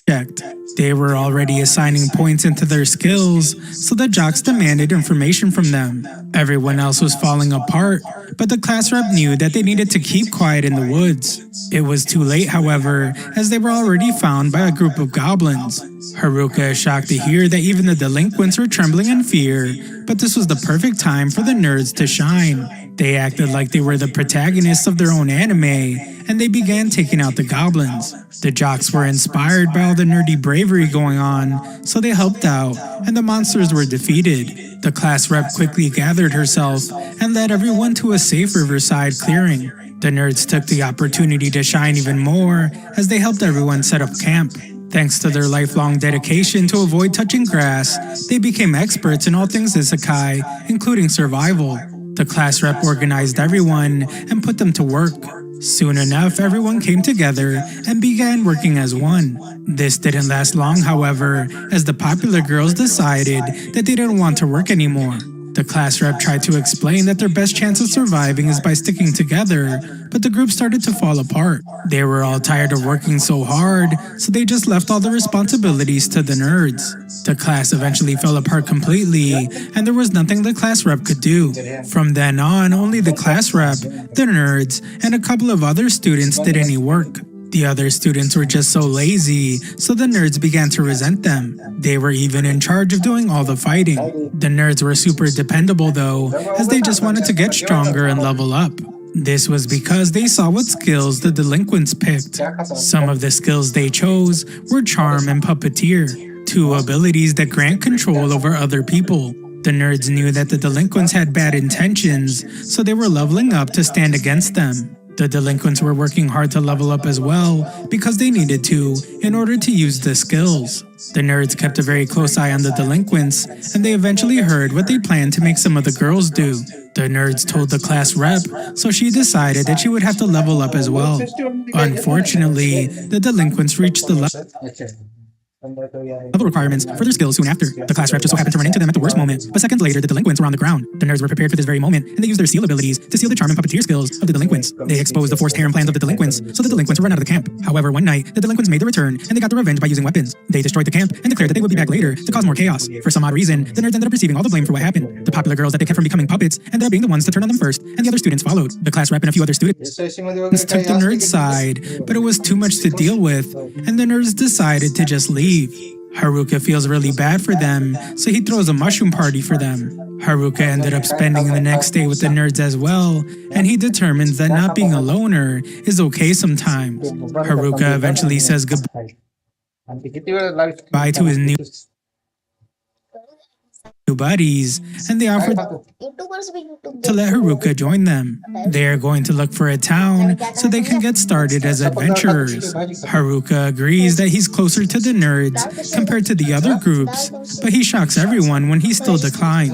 checked. They were already assigning points into their skills, so the jocks demanded information from them. Everyone else was falling apart, but the class rep knew that they needed to keep quiet in the woods. It was too late, however, as they were already found by a group of goblins. Haruka is shocked to hear that even the delinquents were trembling in fear, but this was the perfect time for the nerds to shine. They acted like they were the protagonists of their own anime, and they began taking out the goblins. The jocks were inspired by all the nerdy bravery going on, so they helped out, and the monsters were defeated. The class rep quickly gathered herself and led everyone to a safe riverside clearing. The nerds took the opportunity to shine even more as they helped everyone set up camp. Thanks to their lifelong dedication to avoid touching grass, they became experts in all things isekai, including survival. The class rep organized everyone and put them to work. Soon enough, everyone came together and began working as one. This didn't last long, however, as the popular girls decided that they didn't want to work anymore. The class rep tried to explain that their best chance of surviving is by sticking together, but the group started to fall apart. They were all tired of working so hard, so they just left all the responsibilities to the nerds. The class eventually fell apart completely, and there was nothing the class rep could do. From then on, only the class rep, the nerds, and a couple of other students did any work. The other students were just so lazy, so the nerds began to resent them. They were even in charge of doing all the fighting. The nerds were super dependable though, as they just wanted to get stronger and level up. This was because they saw what skills the delinquents picked. Some of the skills they chose were charm and puppeteer, two abilities that grant control over other people. The nerds knew that the delinquents had bad intentions, so they were leveling up to stand against them. The delinquents were working hard to level up as well because they needed to in order to use the skills. The nerds kept a very close eye on the delinquents, and they eventually heard what they planned to make some of the girls do. The nerds told the class rep, so she decided that she would have to level up as well. Unfortunately, the delinquents reached the level requirements for their skills soon after. The class rep just so happened to run into them at the worst moment, but seconds later the delinquents were on the ground. The nerds were prepared for this very moment, and they used their seal abilities to seal the charm and puppeteer skills of the delinquents. They exposed the forced harem plans of the delinquents, so the delinquents were run out of the camp. However, one night, the delinquents made their return, and they got their revenge by using weapons. They destroyed the camp and declared that they would be back later to cause more chaos. For some odd reason, the nerds ended up receiving all the blame for what happened. The popular girls that they kept from becoming puppets ended up being the ones to turn on them first, and the other students followed. The class rep and a few other students took the nerds' side, but it was too much to deal with, and the nerds decided to just leave. Haruka feels really bad for them, so he throws a mushroom party for them. Haruka ended up spending the next day with the nerds as well, and he determines that not being a loner is okay sometimes. Haruka eventually says goodbye to his new buddies, and they offer to let Haruka join them. They are going to look for a town so they can get started as adventurers. Haruka agrees that he's closer to the nerds compared to the other groups, but he shocks everyone when he still declines.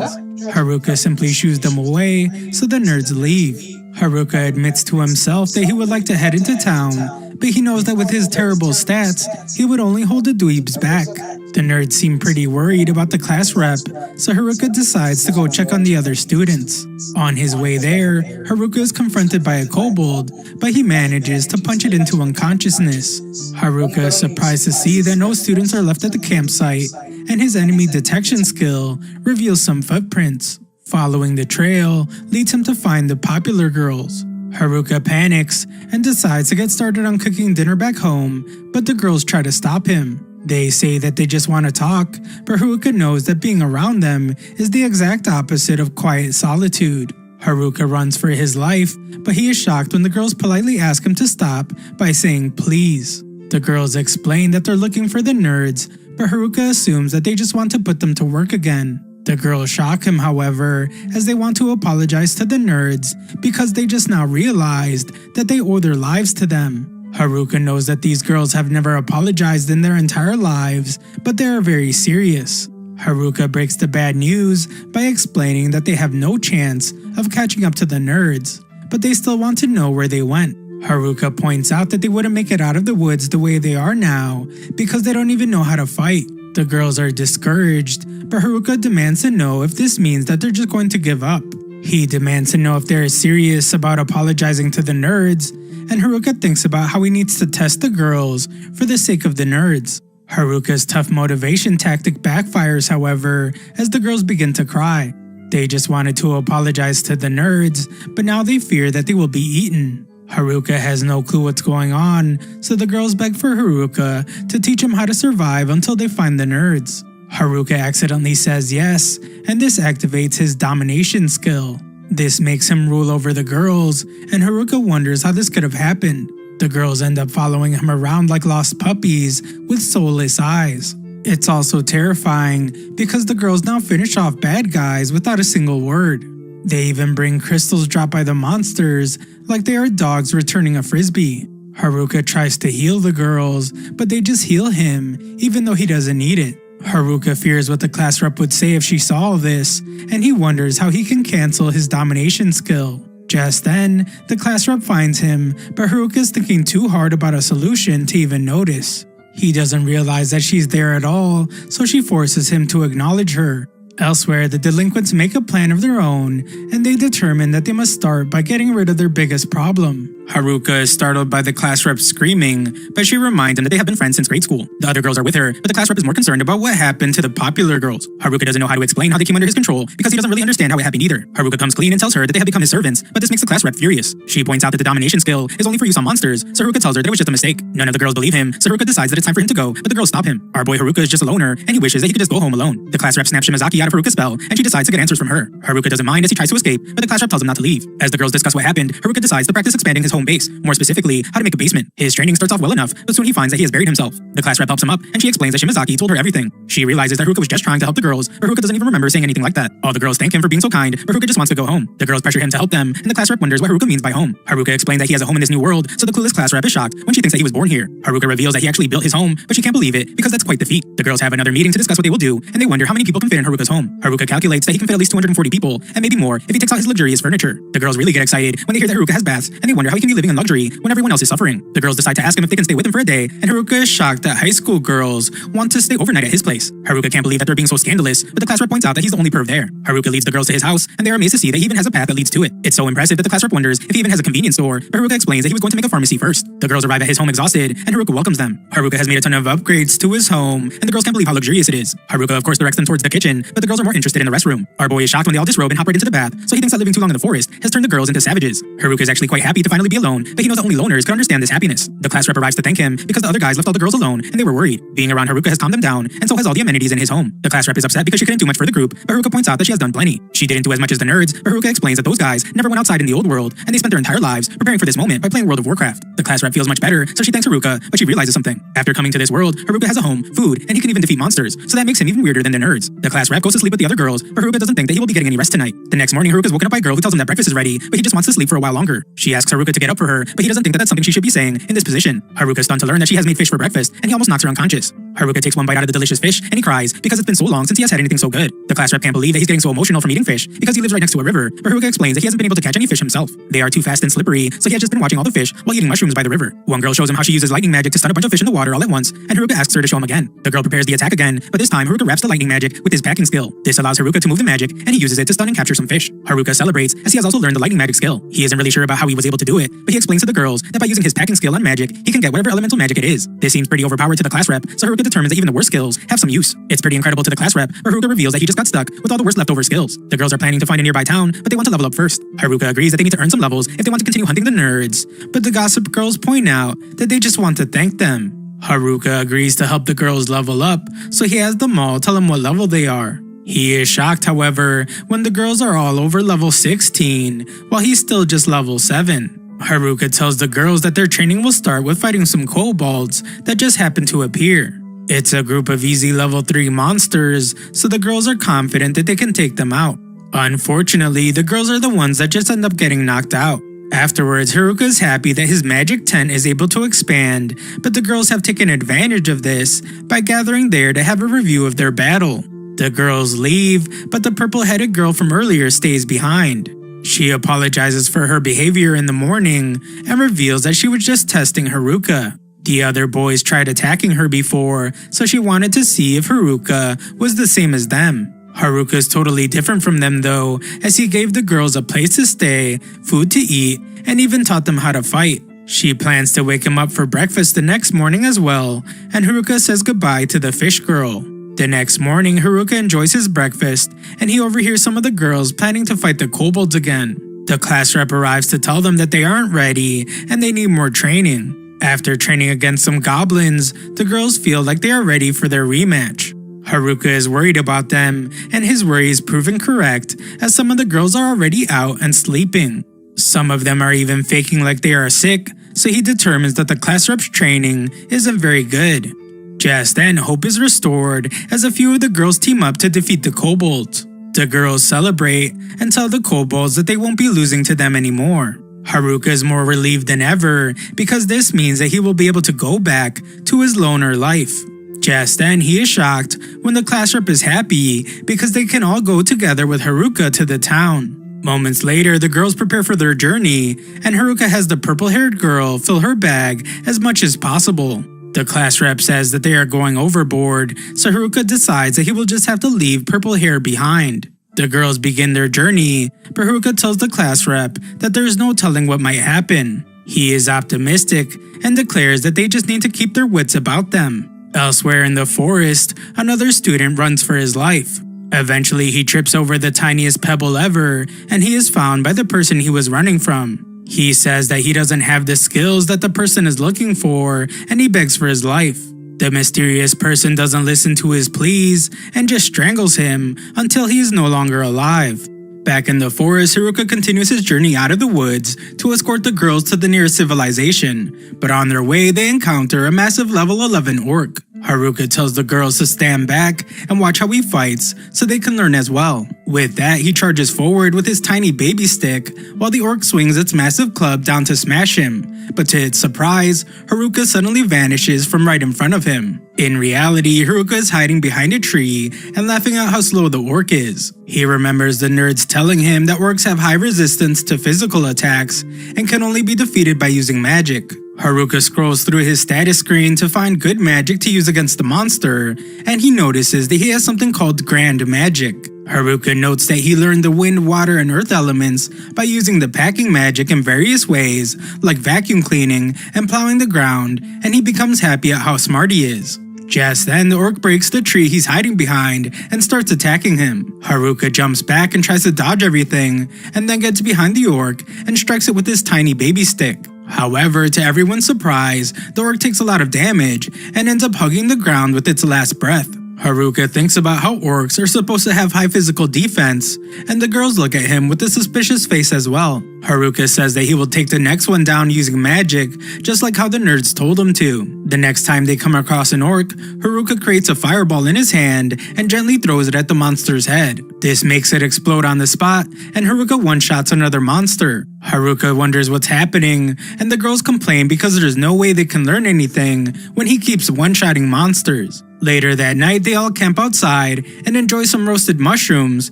Haruka simply shoos them away, so the nerds leave. Haruka admits to himself that he would like to head into town, but he knows that with his terrible stats, he would only hold the dweebs back. The nerds seem pretty worried about the class rep, so Haruka decides to go check on the other students. On his way there, Haruka is confronted by a kobold, but he manages to punch it into unconsciousness. Haruka is surprised to see that no students are left at the campsite, and his enemy detection skill reveals some footprints. Following the trail leads him to find the popular girls. Haruka panics and decides to get started on cooking dinner back home, but the girls try to stop him. They say that they just want to talk, but Haruka knows that being around them is the exact opposite of quiet solitude. Haruka runs for his life, but he is shocked when the girls politely ask him to stop by saying please. The girls explain that they're looking for the nerds, but Haruka assumes that they just want to put them to work again. The girls shock him, however, as they want to apologize to the nerds because they just now realized that they owe their lives to them. Haruka knows that these girls have never apologized in their entire lives, but they are very serious. Haruka breaks the bad news by explaining that they have no chance of catching up to the nerds, but they still want to know where they went. Haruka points out that they wouldn't make it out of the woods the way they are now because they don't even know how to fight. The girls are discouraged, but Haruka demands to know if this means that they're just going to give up. He demands to know if they're serious about apologizing to the nerds, and Haruka thinks about how he needs to test the girls for the sake of the nerds. Haruka's tough motivation tactic backfires, however, as the girls begin to cry. They just wanted to apologize to the nerds, but now they fear that they will be eaten. Haruka has no clue what's going on, so the girls beg for Haruka to teach him how to survive until they find the nerds. Haruka accidentally says yes, and this activates his domination skill. This makes him rule over the girls, and Haruka wonders how this could have happened. The girls end up following him around like lost puppies with soulless eyes. It's also terrifying because the girls now finish off bad guys without a single word. They even bring crystals dropped by the monsters like they are dogs returning a frisbee. Haruka tries to heal the girls, but they just heal him even though he doesn't need it. Haruka fears what the class rep would say if she saw all this, and he wonders how he can cancel his domination skill. Just then, the class rep finds him, but Haruka is thinking too hard about a solution to even notice. He doesn't realize that she's there at all, so she forces him to acknowledge her. Elsewhere, the delinquents make a plan of their own, and they determine that they must start by getting rid of their biggest problem. Haruka is startled by the class rep screaming, but she reminds them that they have been friends since grade school. The other girls are with her, but the class rep is more concerned about what happened to the popular girls. Haruka doesn't know how to explain how they came under his control because he doesn't really understand how it happened either. Haruka comes clean and tells her that they have become his servants, but this makes the class rep furious. She points out that the domination skill is only for use on monsters, so Haruka tells her that it was just a mistake. None of the girls believe him, so Haruka decides that it's time for him to go, but the girls stop him. Our boy Haruka is just a loner, and he wishes that he could just go home alone. The class rep snaps Shimazaki out of Haruka's spell, and she decides to get answers from her. Haruka doesn't mind as he tries to escape, but the class rep tells him not to leave. As the girls discuss what happened, Haruka decides to practice expanding his home base, more specifically, how to make a basement. His training starts off well enough, but soon he finds that he has buried himself. The class rep helps him up, and she explains that Shimazaki told her everything. She realizes that Haruka was just trying to help the girls, but Haruka doesn't even remember saying anything like that. All the girls thank him for being so kind, but Haruka just wants to go home. The girls pressure him to help them, and the class rep wonders what Haruka means by home. Haruka explains that he has a home in this new world, so the clueless class rep is shocked when she thinks that he was born here. Haruka reveals that he actually built his home, but she can't believe it because that's quite the feat. The girls have another meeting to discuss what they will do, and they wonder how many people can fit in Haruka's home. Haruka calculates that he can fit at least 240 people, and maybe more if he takes out his luxurious furniture. The girls really get excited when they hear that Haruka has baths, and they wonder how he can be living in luxury when everyone else is suffering. The girls decide to ask him if they can stay with him for a day, and Haruka is shocked that high school girls want to stay overnight at his place. Haruka can't believe that they're being so scandalous, but the class rep points out that he's the only perv there. Haruka leads the girls to his house, and they are amazed to see that he even has a path that leads to it. It's so impressive that the class rep wonders if he even has a convenience store, but Haruka explains that he was going to make a pharmacy first. The girls arrive at his home exhausted, and Haruka welcomes them. Haruka has made a ton of upgrades to his home, and the girls can't believe how luxurious it is. Haruka of course directs them towards the kitchen, but the girls are more interested in the restroom. Our boy is shocked when they all disrobe and hop right into the bath, so he thinks that living too long in the forest has turned the girls into savages. Haruka is actually quite happy to finally be alone, but he knows that only loners can understand this happiness. The class rep arrives to thank him because the other guys left all the girls alone, and they were worried. Being around Haruka has calmed them down, and so has all the amenities in his home. The class rep is upset because she couldn't do much for the group, but Haruka points out that she has done plenty. She didn't do as much as the nerds, but Haruka explains that those guys never went outside in the old world, and they spent their entire lives preparing for this moment by playing World of Warcraft. The class rep feels much better, so she thanks Haruka, but she realizes something. After coming to this world, Haruka has a home, food, and he can even defeat monsters, so that makes him even weirder than the nerds. The class rep goes to sleep with the other girls, but Haruka doesn't think that he will be getting any rest tonight. The next morning, Haruka is woken up by a girl who tells him that breakfast is ready, but he just wants to sleep for a while longer. She asks Haruka to get up for her, but he doesn't think that that's something she should be saying in this position. Haruka is stunned to learn that she has made fish for breakfast, and he almost knocks her unconscious. Haruka takes one bite out of the delicious fish, and he cries because it's been so long since he has had anything so good. The class rep can't believe that he's getting so emotional from eating fish because he lives right next to a river, but Haruka explains that he hasn't been able to catch any fish himself. They are too fast and slippery, so he has just been watching all the fish while eating mushrooms by the river. One girl shows him how she uses lightning magic to stun a bunch of fish in the water all at once, and Haruka asks her to show him again. The girl prepares the attack again, but this time Haruka wraps the lightning magic with his packing skill. This allows Haruka to move the magic, and he uses it to stun and capture some fish. Haruka celebrates as he has also learned the lightning magic skill. He isn't really sure about how he was able to do it, but he explains to the girls that by using his packing skill on magic, he can get whatever elemental magic it is. This seems pretty overpowered to the class rep, so Haruka determines that even the worst skills have some use. It's pretty incredible to the class rep, but Haruka reveals that he just got stuck with all the worst leftover skills. The girls are planning to find a nearby town, but they want to level up first. Haruka agrees that they need to earn some levels if they want to continue hunting the nerds, but the gossip girls point out that they just want to thank them. Haruka agrees to help the girls level up, so he has them all tell him what level they are. He is shocked, however, when the girls are all over level 16, while he's still just level 7. Haruka tells the girls that their training will start with fighting some kobolds that just happen to appear. It's a group of easy level 3 monsters, so the girls are confident that they can take them out. Unfortunately, the girls are the ones that just end up getting knocked out. Afterwards, Haruka is happy that his magic tent is able to expand, but the girls have taken advantage of this by gathering there to have a review of their battle. The girls leave, but the purple-headed girl from earlier stays behind. She apologizes for her behavior in the morning and reveals that she was just testing Haruka. The other boys tried attacking her before, so she wanted to see if Haruka was the same as them. Haruka is totally different from them though, as he gave the girls a place to stay, food to eat, and even taught them how to fight. She plans to wake him up for breakfast the next morning as well, and Haruka says goodbye to the fish girl. The next morning, Haruka enjoys his breakfast, and he overhears some of the girls planning to fight the kobolds again. The class rep arrives to tell them that they aren't ready, and they need more training. After training against some goblins, the girls feel like they are ready for their rematch. Haruka is worried about them, and his worry is proven correct, as some of the girls are already out and sleeping. Some of them are even faking like they are sick, so he determines that the class rep's training isn't very good. Just then, hope is restored as a few of the girls team up to defeat the kobolds. The girls celebrate and tell the kobolds that they won't be losing to them anymore. Haruka is more relieved than ever because this means that he will be able to go back to his loner life. Just then, he is shocked when the class rep is happy because they can all go together with Haruka to the town. Moments later, the girls prepare for their journey, and Haruka has the purple-haired girl fill her bag as much as possible. The class rep says that they are going overboard, so Haruka decides that he will just have to leave purple hair behind. The girls begin their journey, but Haruka tells the class rep that there is no telling what might happen. He is optimistic and declares that they just need to keep their wits about them. Elsewhere in the forest, another student runs for his life. Eventually, he trips over the tiniest pebble ever, and he is found by the person he was running from. He says that he doesn't have the skills that the person is looking for, and he begs for his life. The mysterious person doesn't listen to his pleas and just strangles him until he is no longer alive. Back in the forest, Haruka continues his journey out of the woods to escort the girls to the nearest civilization, but on their way they encounter a massive level 11 orc. Haruka tells the girls to stand back and watch how he fights so they can learn as well. With that, he charges forward with his tiny baby stick while the orc swings its massive club down to smash him, but to its surprise, Haruka suddenly vanishes from right in front of him. In reality, Haruka is hiding behind a tree and laughing at how slow the orc is. He remembers the nerds telling him that orcs have high resistance to physical attacks and can only be defeated by using magic. Haruka scrolls through his status screen to find good magic to use against the monster, and he notices that he has something called Grand Magic. Haruka notes that he learned the wind, water, and earth elements by using the packing magic in various ways, like vacuum cleaning and plowing the ground, and he becomes happy at how smart he is. Just then, the orc breaks the tree he's hiding behind and starts attacking him. Haruka jumps back and tries to dodge everything, and then gets behind the orc and strikes it with his tiny baby stick. However, to everyone's surprise, the orc takes a lot of damage and ends up hugging the ground with its last breath. Haruka thinks about how orcs are supposed to have high physical defense, and the girls look at him with a suspicious face as well. Haruka says that he will take the next one down using magic, just like how the nerds told him to. The next time they come across an orc, Haruka creates a fireball in his hand and gently throws it at the monster's head. This makes it explode on the spot, and Haruka one-shots another monster. Haruka wonders what's happening, and the girls complain because there's no way they can learn anything when he keeps one-shotting monsters. Later that night, they all camp outside and enjoy some roasted mushrooms,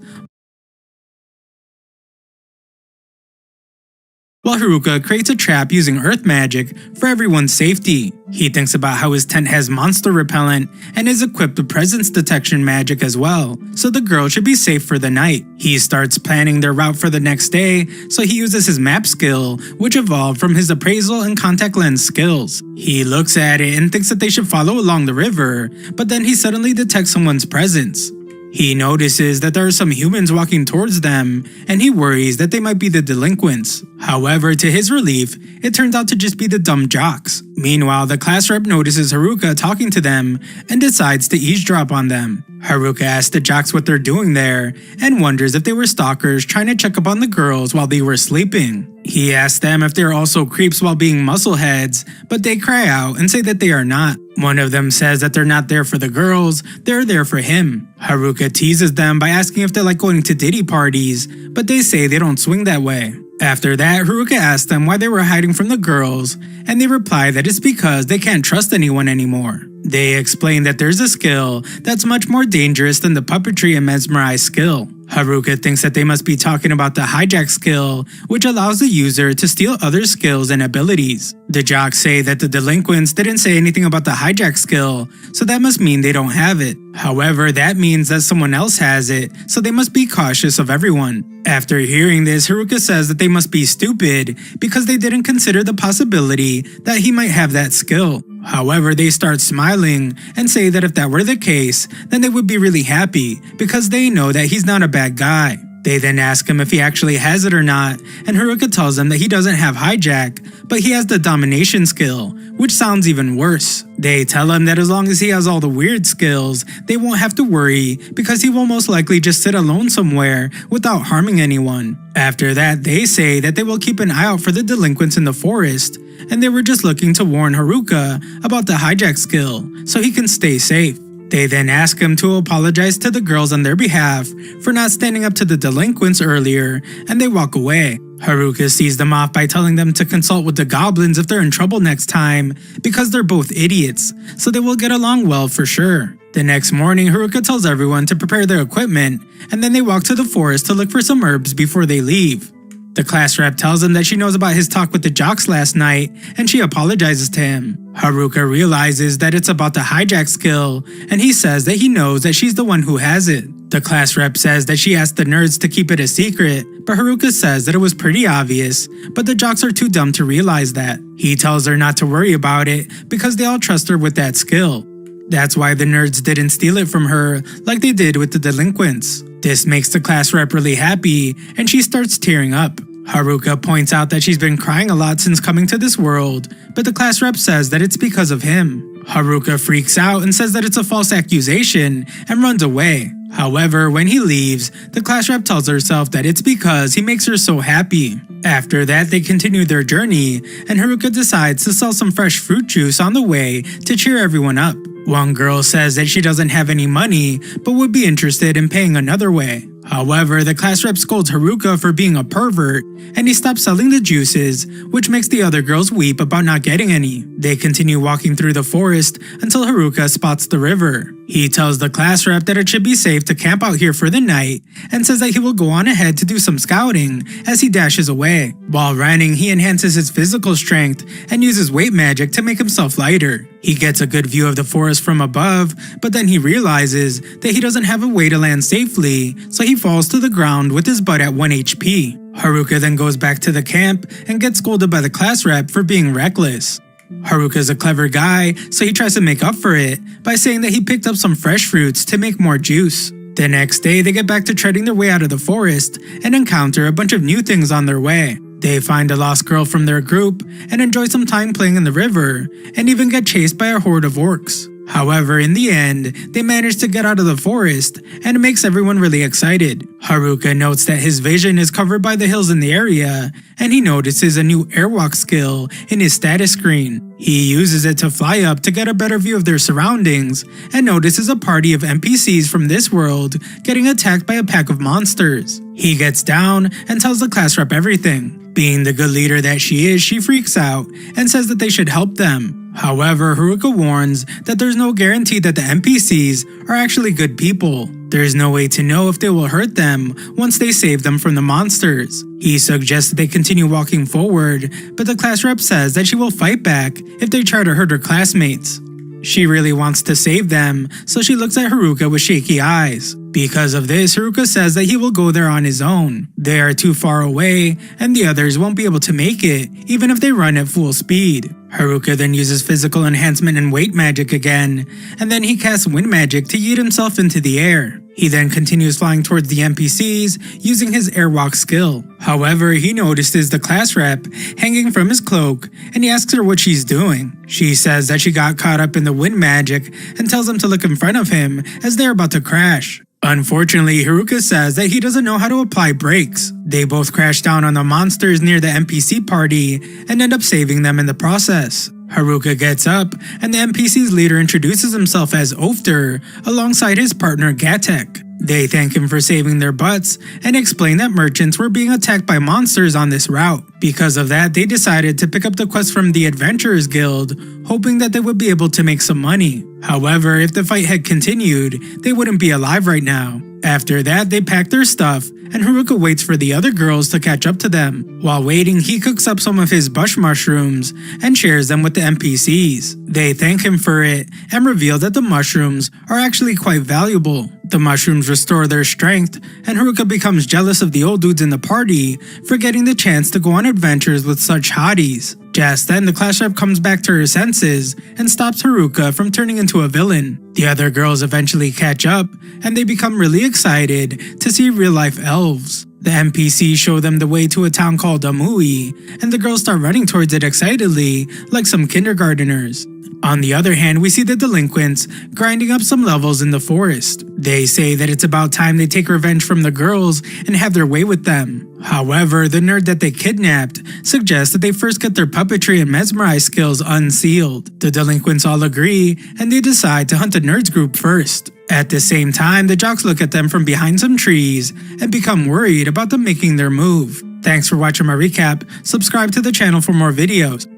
while Haruka creates a trap using earth magic for everyone's safety. He thinks about how his tent has monster repellent and is equipped with presence detection magic as well, so the girl should be safe for the night. He starts planning their route for the next day, so he uses his map skill, which evolved from his appraisal and contact lens skills. He looks at it and thinks that they should follow along the river, but then he suddenly detects someone's presence. He notices that there are some humans walking towards them, and he worries that they might be the delinquents. However, to his relief, it turns out to just be the dumb jocks. Meanwhile, the class rep notices Haruka talking to them and decides to eavesdrop on them. Haruka asks the jocks what they're doing there and wonders if they were stalkers trying to check up on the girls while they were sleeping. He asks them if they're also creeps while being muscleheads, but they cry out and say that they are not. One of them says that they're not there for the girls, they're there for him. Haruka teases them by asking if they like going to ditty parties, but they say they don't swing that way. After that, Haruka asks them why they were hiding from the girls, and they reply that it's because they can't trust anyone anymore. They explain that there's a skill that's much more dangerous than the puppetry and mesmerize skill. Haruka thinks that they must be talking about the hijack skill, which allows the user to steal other skills and abilities. The jocks say that the delinquents didn't say anything about the hijack skill, so that must mean they don't have it. However, that means that someone else has it, so they must be cautious of everyone. After hearing this, Haruka says that they must be stupid because they didn't consider the possibility that he might have that skill. However, they start smiling and say that if that were the case, then they would be really happy because they know that he's not a bad guy. They then ask him if he actually has it or not, and Haruka tells them that he doesn't have hijack, but he has the domination skill, which sounds even worse. They tell him that as long as he has all the weird skills, they won't have to worry because he will most likely just sit alone somewhere without harming anyone. After that, they say that they will keep an eye out for the delinquents in the forest, and they were just looking to warn Haruka about the hijack skill so he can stay safe. They then ask him to apologize to the girls on their behalf for not standing up to the delinquents earlier, and they walk away. Haruka sees them off by telling them to consult with the goblins if they're in trouble next time because they're both idiots, so they will get along well for sure. The next morning, Haruka tells everyone to prepare their equipment, and then they walk to the forest to look for some herbs before they leave. The class rep tells him that she knows about his talk with the jocks last night, and she apologizes to him. Haruka realizes that it's about the hijack skill, and he says that he knows that she's the one who has it. The class rep says that she asked the nerds to keep it a secret, but Haruka says that it was pretty obvious, but the jocks are too dumb to realize that. He tells her not to worry about it because they all trust her with that skill. That's why the nerds didn't steal it from her like they did with the delinquents. This makes the class rep really happy, and she starts tearing up. Haruka points out that she's been crying a lot since coming to this world, but the class rep says that it's because of him. Haruka freaks out and says that it's a false accusation and runs away. However, when he leaves, the class rep tells herself that it's because he makes her so happy. After that, they continue their journey, and Haruka decides to sell some fresh fruit juice on the way to cheer everyone up. One girl says that she doesn't have any money, but would be interested in paying another way. However, the class rep scolds Haruka for being a pervert, and he stops selling the juices, which makes the other girls weep about not getting any. They continue walking through the forest until Haruka spots the river. He tells the class rep that it should be safe to camp out here for the night, and says that he will go on ahead to do some scouting as he dashes away. While running, he enhances his physical strength and uses weight magic to make himself lighter. He gets a good view of the forest from above, but then he realizes that he doesn't have a way to land safely, so he falls to the ground with his butt at 1 HP. Haruka then goes back to the camp and gets scolded by the class rep for being reckless. Haruka's a clever guy, so he tries to make up for it by saying that he picked up some fresh fruits to make more juice. The next day, they get back to treading their way out of the forest and encounter a bunch of new things on their way. They find a lost girl from their group and enjoy some time playing in the river, and even get chased by a horde of orcs. However, in the end, they manage to get out of the forest, and it makes everyone really excited. Haruka notes that his vision is covered by the hills in the area, and he notices a new airwalk skill in his status screen. He uses it to fly up to get a better view of their surroundings, and notices a party of NPCs from this world getting attacked by a pack of monsters. He gets down and tells the class rep everything. Being the good leader that she is, she freaks out and says that they should help them. However, Haruka warns that there's no guarantee that the NPCs are actually good people. There's no way to know if they will hurt them once they save them from the monsters. He suggests that they continue walking forward, but the class rep says that she will fight back if they try to hurt her classmates. She really wants to save them, so she looks at Haruka with shaky eyes. Because of this, Haruka says that he will go there on his own. They are too far away, and the others won't be able to make it, even if they run at full speed. Haruka then uses physical enhancement and weight magic again, and then he casts wind magic to yeet himself into the air. He then continues flying towards the NPCs using his airwalk skill. However, he notices the class rep hanging from his cloak, and he asks her what she's doing. She says that she got caught up in the wind magic and tells him to look in front of him as they're about to crash. Unfortunately, Haruka says that he doesn't know how to apply brakes. They both crash down on the monsters near the NPC party and end up saving them in the process. Haruka gets up, and the NPC's leader introduces himself as Ofter alongside his partner Gatek. They thank him for saving their butts and explain that merchants were being attacked by monsters on this route. Because of that, they decided to pick up the quest from the Adventurers Guild, hoping that they would be able to make some money. However, if the fight had continued, they wouldn't be alive right now. After that, they pack their stuff, and Haruka waits for the other girls to catch up to them. While waiting, he cooks up some of his bush mushrooms and shares them with the NPCs. They thank him for it and reveal that the mushrooms are actually quite valuable. The mushrooms restore their strength, and Haruka becomes jealous of the old dudes in the party for getting the chance to go on adventures with such hotties. Just then, the class rep comes back to her senses and stops Haruka from turning into a villain. The other girls eventually catch up, and they become really excited to see real-life elves. The NPCs show them the way to a town called Amui, and the girls start running towards it excitedly, like some kindergarteners. On the other hand, we see the delinquents grinding up some levels in the forest. They say that it's about time they take revenge from the girls and have their way with them. However, the nerd that they kidnapped suggests that they first get their puppetry and mesmerize skills unsealed. The delinquents all agree, and they decide to hunt the nerds group first. At the same time, the jocks look at them from behind some trees and become worried about them making their move. Thanks for watching my recap. Subscribe to the channel for more videos.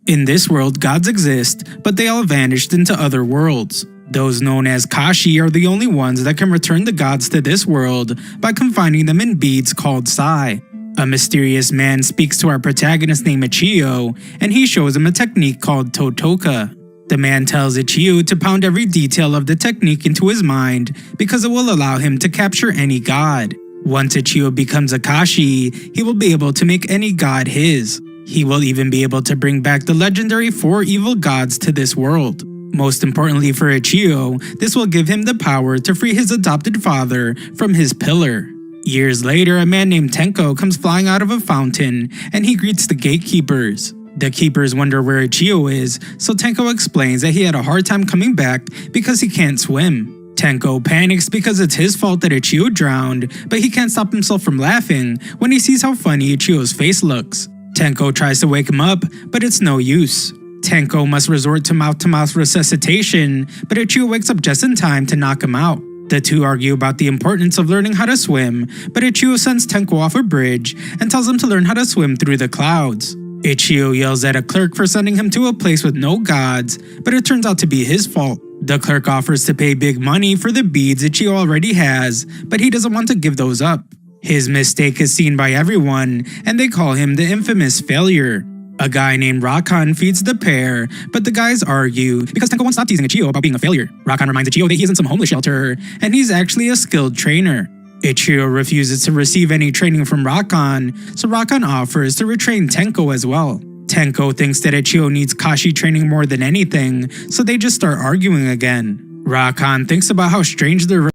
In this world, gods exist, but they all vanished into other worlds. Those known as Kashi are the only ones that can return the gods to this world by confining them in beads called Sai. A mysterious man speaks to our protagonist named Ichiyo, and he shows him a technique called Totoka. The man tells Ichiyo to pound every detail of the technique into his mind because it will allow him to capture any god. Once Ichiyo becomes a Kashi, he will be able to make any god his. He will even be able to bring back the legendary 4 evil gods to this world. Most importantly for Ichiyo, this will give him the power to free his adopted father from his pillar. Years later, a man named Tenko comes flying out of a fountain, and he greets the gatekeepers. The keepers wonder where Ichiyo is, so Tenko explains that he had a hard time coming back because he can't swim. Tenko panics because it's his fault that Ichiyo drowned, but he can't stop himself from laughing when he sees how funny Ichiyo's face looks. Tenko tries to wake him up, but it's no use. Tenko must resort to mouth-to-mouth resuscitation, but Ichiyo wakes up just in time to knock him out. The two argue about the importance of learning how to swim, but Ichiyo sends Tenko off a bridge and tells him to learn how to swim through the clouds. Ichiyo yells at a clerk for sending him to a place with no gods, but it turns out to be his fault. The clerk offers to pay big money for the beads Ichiyo already has, but he doesn't want to give those up. His mistake is seen by everyone, and they call him the infamous failure. A guy named Rakan feeds the pair, but the guys argue because Tenko won't stop teasing Ichiyo about being a failure. Rakan reminds Ichiyo that he isn't some homeless shelter, and he's actually a skilled trainer. Ichiyo refuses to receive any training from Rakan, so Rakan offers to retrain Tenko as well. Tenko thinks that Ichiyo needs Kashi training more than anything, so they just start arguing again. Rakan thinks about how strange their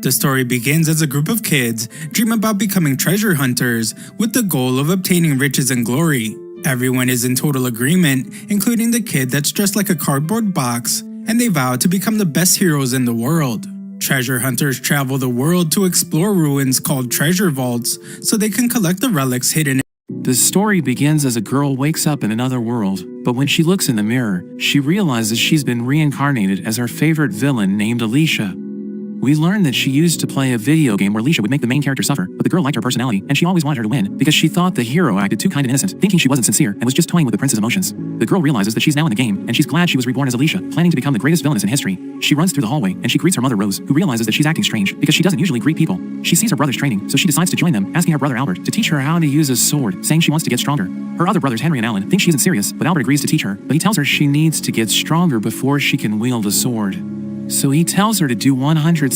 The story begins as a group of kids dream about becoming treasure hunters with the goal of obtaining riches and glory. Everyone is in total agreement, including the kid that's dressed like a cardboard box, and they vow to become the best heroes in the world. Treasure hunters travel the world to explore ruins called treasure vaults so they can collect the relics hidden. The story begins as a girl wakes up in another world, but when she looks in the mirror, she realizes she's been reincarnated as her favorite villain named Alicia. We learn that she used to play a video game where Alicia would make the main character suffer, but the girl liked her personality, and she always wanted her to win because she thought the hero acted too kind and innocent, thinking she wasn't sincere and was just toying with the prince's emotions. The girl realizes that she's now in the game, and she's glad she was reborn as Alicia, planning to become the greatest villainess in history. She runs through the hallway, and she greets her mother Rose, who realizes that she's acting strange because she doesn't usually greet people. She sees her brother's training, so she decides to join them, asking her brother Albert to teach her how to use a sword, saying she wants to get stronger. Her other brothers Henry and Alan think she isn't serious, but Albert agrees to teach her, but he tells her she needs to get stronger before she can wield a sword. So he tells her to do 100.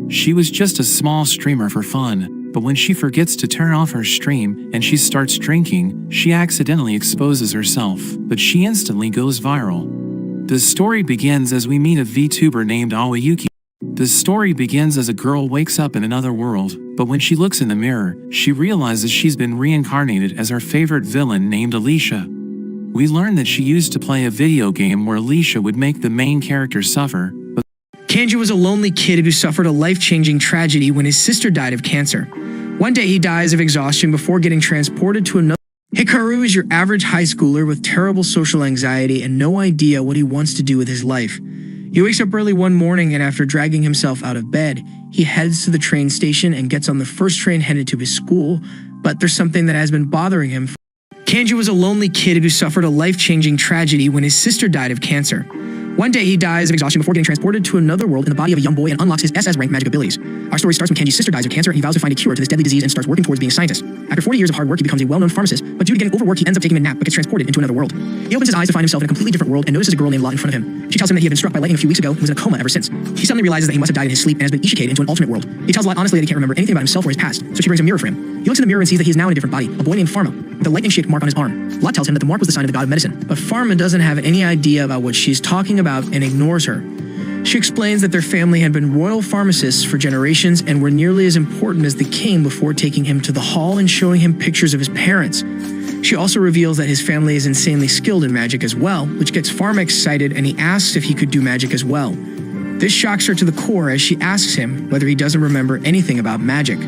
She was just a small streamer for fun, but when she forgets to turn off her stream and she starts drinking, she accidentally exposes herself, but she instantly goes viral. The story begins as we meet a VTuber named Awayuki. The story begins as a girl wakes up in another world, but when she looks in the mirror, she realizes she's been reincarnated as her favorite villain named Alicia. We learn that she used to play a video game where Alicia would make the main character suffer, but Kanji was a lonely kid who suffered a life-changing tragedy when his sister died of cancer. One day he dies of exhaustion before getting transported to another. Hikaru is your average high schooler with terrible social anxiety and no idea what he wants to do with his life. He wakes up early one morning and after dragging himself out of bed, he heads to the train station and gets on the first train headed to his school, but there's something that has been bothering him. Kanji was a lonely kid who suffered a life-changing tragedy when his sister died of cancer. One day he dies of exhaustion before getting transported to another world in the body of a young boy and unlocks his SS rank magic abilities. Our story starts when Kanji's sister dies of cancer and he vows to find a cure to this deadly disease and starts working towards being a scientist. After 40 years of hard work, he becomes a well-known pharmacist, but due to getting overworked, he ends up taking a nap but gets transported into another world. He opens his eyes to find himself in a completely different world and notices a girl named Lot in front of him. She tells him that he had been struck by lightning a few weeks ago and was in a coma ever since. He suddenly realizes that he must have died in his sleep and has been ishikade into an alternate world. He tells Lot honestly that he can't remember anything about himself or his past, so she brings a mirror for him. He looks in the mirror and sees that he is now in a different body, a boy named Pharma, with a lightning-shaped mark on his arm. Lot tells him that the mark was the sign of the god of medicine, but Pharma doesn't have any idea about what she's talking about and ignores her. She explains that their family had been royal pharmacists for generations and were nearly as important as the king before taking him to the hall and showing him pictures of his parents. She also reveals that his family is insanely skilled in magic as well, which gets Pharma excited and he asks if he could do magic as well. This shocks her to the core as she asks him whether he doesn't remember anything about magic.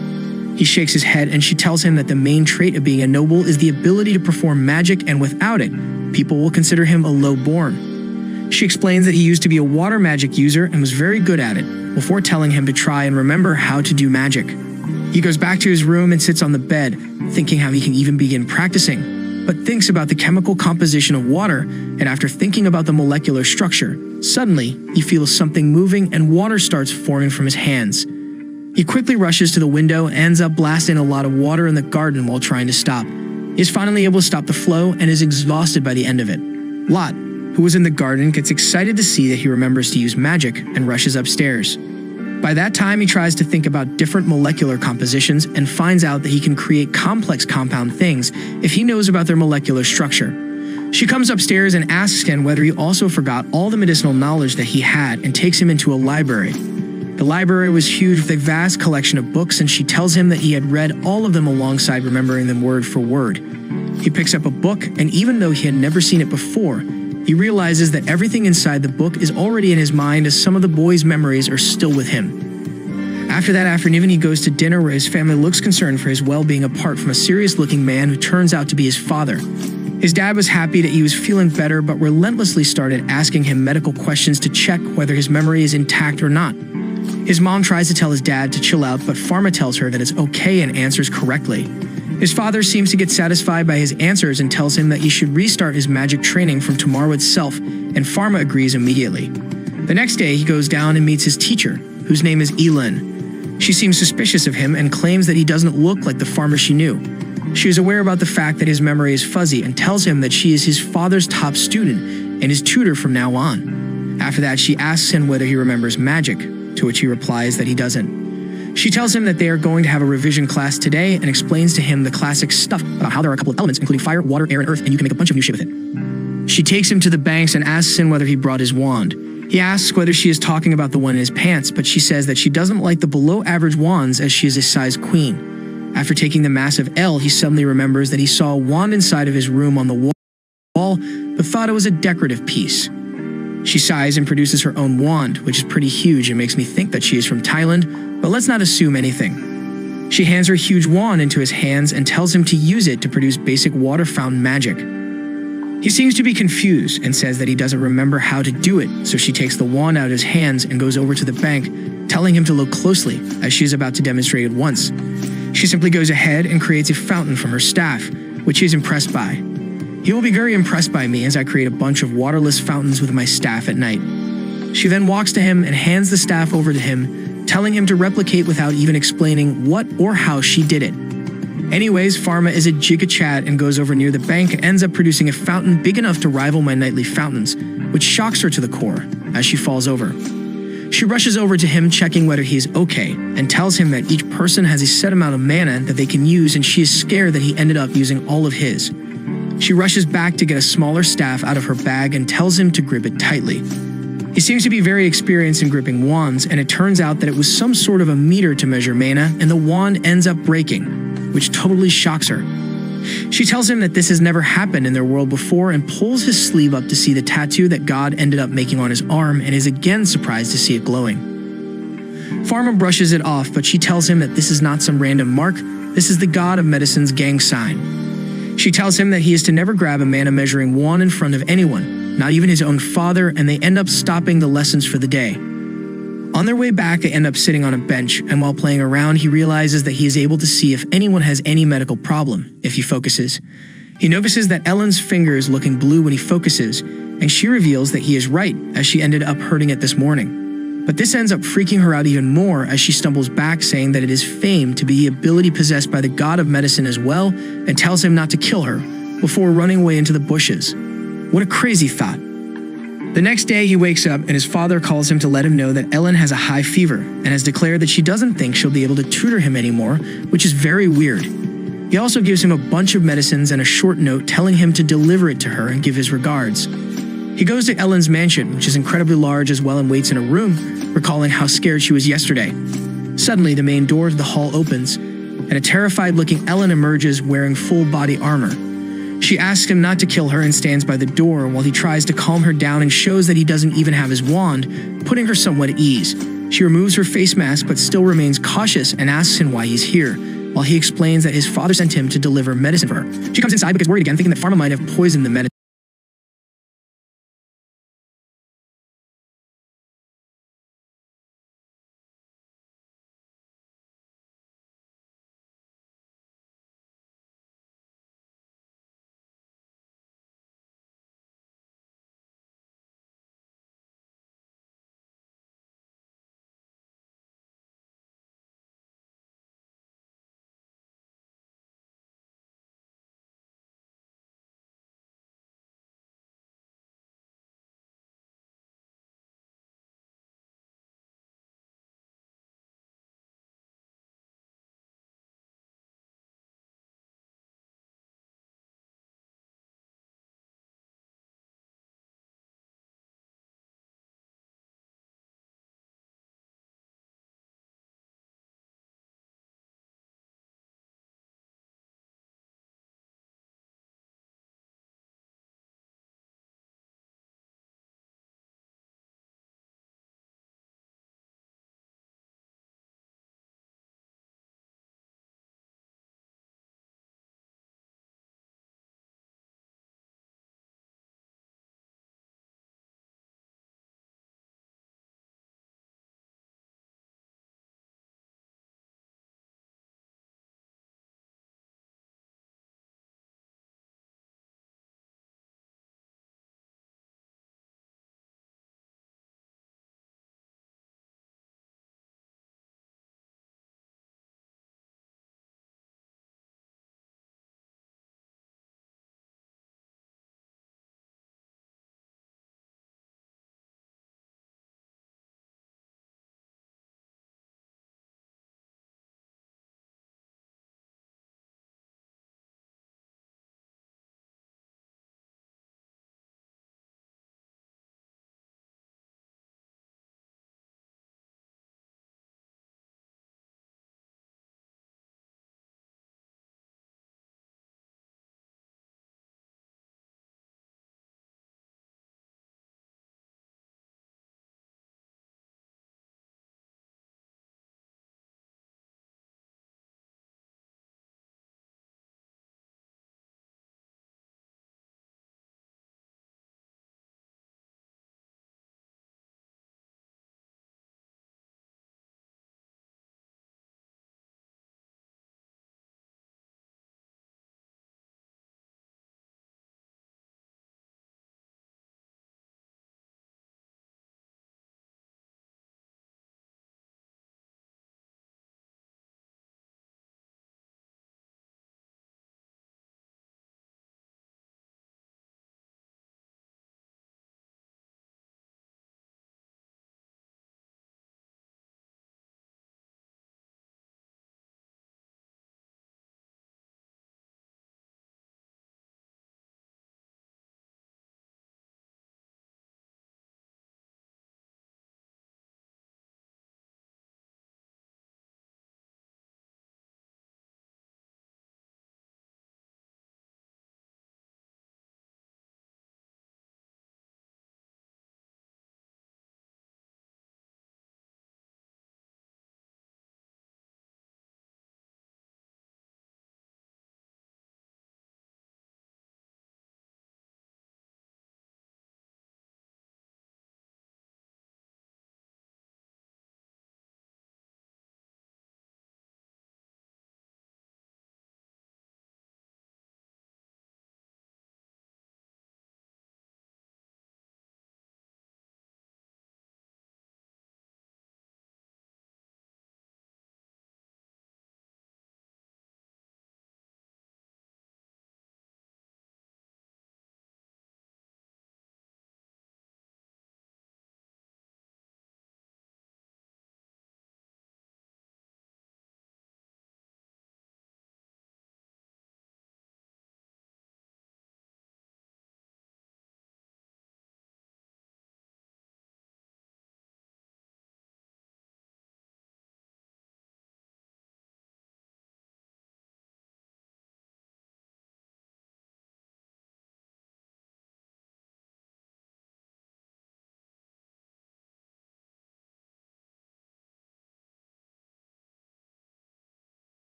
He shakes his head and she tells him that the main trait of being a noble is the ability to perform magic, and without it, people will consider him a low-born. She explains that he used to be a water magic user and was very good at it, before telling him to try and remember how to do magic. He goes back to his room and sits on the bed, thinking how he can even begin practicing. but thinks about the chemical composition of water, and after thinking about the molecular structure, suddenly he feels something moving and water starts forming from his hands. He quickly rushes to the window and ends up blasting a lot of water in the garden while trying to stop. He is finally able to stop the flow and is exhausted by the end of it. Lot, who was in the garden, gets excited to see that he remembers to use magic and rushes upstairs. By that time, he tries to think about different molecular compositions and finds out that he can create complex compound things if he knows about their molecular structure. She comes upstairs and asks him whether he also forgot all the medicinal knowledge that he had and takes him into a library. The library was huge with a vast collection of books, and she tells him that he had read all of them alongside remembering them word for word. He picks up a book, and even though he had never seen it before, he realizes that everything inside the book is already in his mind, as some of the boy's memories are still with him. After that afternoon, he goes to dinner where his family looks concerned for his well-being apart from a serious-looking man who turns out to be his father. His dad was happy that he was feeling better, but relentlessly started asking him medical questions to check whether his memory is intact or not. His mom tries to tell his dad to chill out, but Pharma tells her that it's okay and answers correctly. His father seems to get satisfied by his answers and tells him that he should restart his magic training from tomorrow itself, and Pharma agrees immediately. The next day, he goes down and meets his teacher, whose name is Elin. She seems suspicious of him and claims that he doesn't look like the Pharma she knew. She is aware about the fact that his memory is fuzzy and tells him that she is his father's top student and his tutor from now on. After that, she asks him whether he remembers magic, to which he replies that he doesn't. She tells him that they are going to have a revision class today and explains to him the classic stuff about how there are a couple of elements, including fire, water, air, and earth, and you can make a bunch of new shit with it. She takes him to the banks and asks him whether he brought his wand. He asks whether she is talking about the one in his pants, but she says that she doesn't like the below-average wands as she is a size queen. After taking the massive L, he suddenly remembers that he saw a wand inside of his room on the wall, but thought it was a decorative piece. She sighs and produces her own wand, which is pretty huge and makes me think that she is from Thailand, but let's not assume anything. She hands her huge wand into his hands and tells him to use it to produce basic water fountain magic. He seems to be confused and says that he doesn't remember how to do it, so she takes the wand out of his hands and goes over to the bank, telling him to look closely, as she is about to demonstrate it once. She simply goes ahead and creates a fountain from her staff, which he is impressed by. He will be very impressed by me as I create a bunch of waterless fountains with my staff at night. She then walks to him and hands the staff over to him, telling him to replicate without even explaining what or how she did it. Anyways, Pharma is a giga-chat and goes over near the bank and ends up producing a fountain big enough to rival my nightly fountains, which shocks her to the core as she falls over. She rushes over to him, checking whether he is okay, and tells him that each person has a set amount of mana that they can use, and she is scared that he ended up using all of his. She rushes back to get a smaller staff out of her bag and tells him to grip it tightly. He seems to be very experienced in gripping wands, and it turns out that it was some sort of a meter to measure mana, and the wand ends up breaking, which totally shocks her. She tells him that this has never happened in their world before and pulls his sleeve up to see the tattoo that God ended up making on his arm, and is again surprised to see it glowing. Pharma brushes it off, but she tells him that this is not some random mark, this is the God of Medicine's gang sign. She tells him that he is to never grab a mana measuring wand in front of anyone, not even his own father, and they end up stopping the lessons for the day. On their way back, they end up sitting on a bench, and while playing around, he realizes that he is able to see if anyone has any medical problem, if he focuses. He notices that Ellen's finger is looking blue when he focuses, and she reveals that he is right, as she ended up hurting it this morning. But this ends up freaking her out even more as she stumbles back, saying that it is famed to be the ability possessed by the God of Medicine as well, and tells him not to kill her, before running away into the bushes. What a crazy thought. The next day, he wakes up and his father calls him to let him know that Ellen has a high fever and has declared that she doesn't think she'll be able to tutor him anymore, which is very weird. He also gives him a bunch of medicines and a short note telling him to deliver it to her and give his regards. He goes to Ellen's mansion, which is incredibly large as well, and waits in a room, recalling how scared she was yesterday. Suddenly, the main door to the hall opens, and a terrified-looking Ellen emerges wearing full-body armor. She asks him not to kill her and stands by the door while he tries to calm her down and shows that he doesn't even have his wand, putting her somewhat at ease. She removes her face mask but still remains cautious and asks him why he's here, while he explains that his father sent him to deliver medicine for her. She comes inside because worried again, thinking that Pharma might have poisoned the medicine.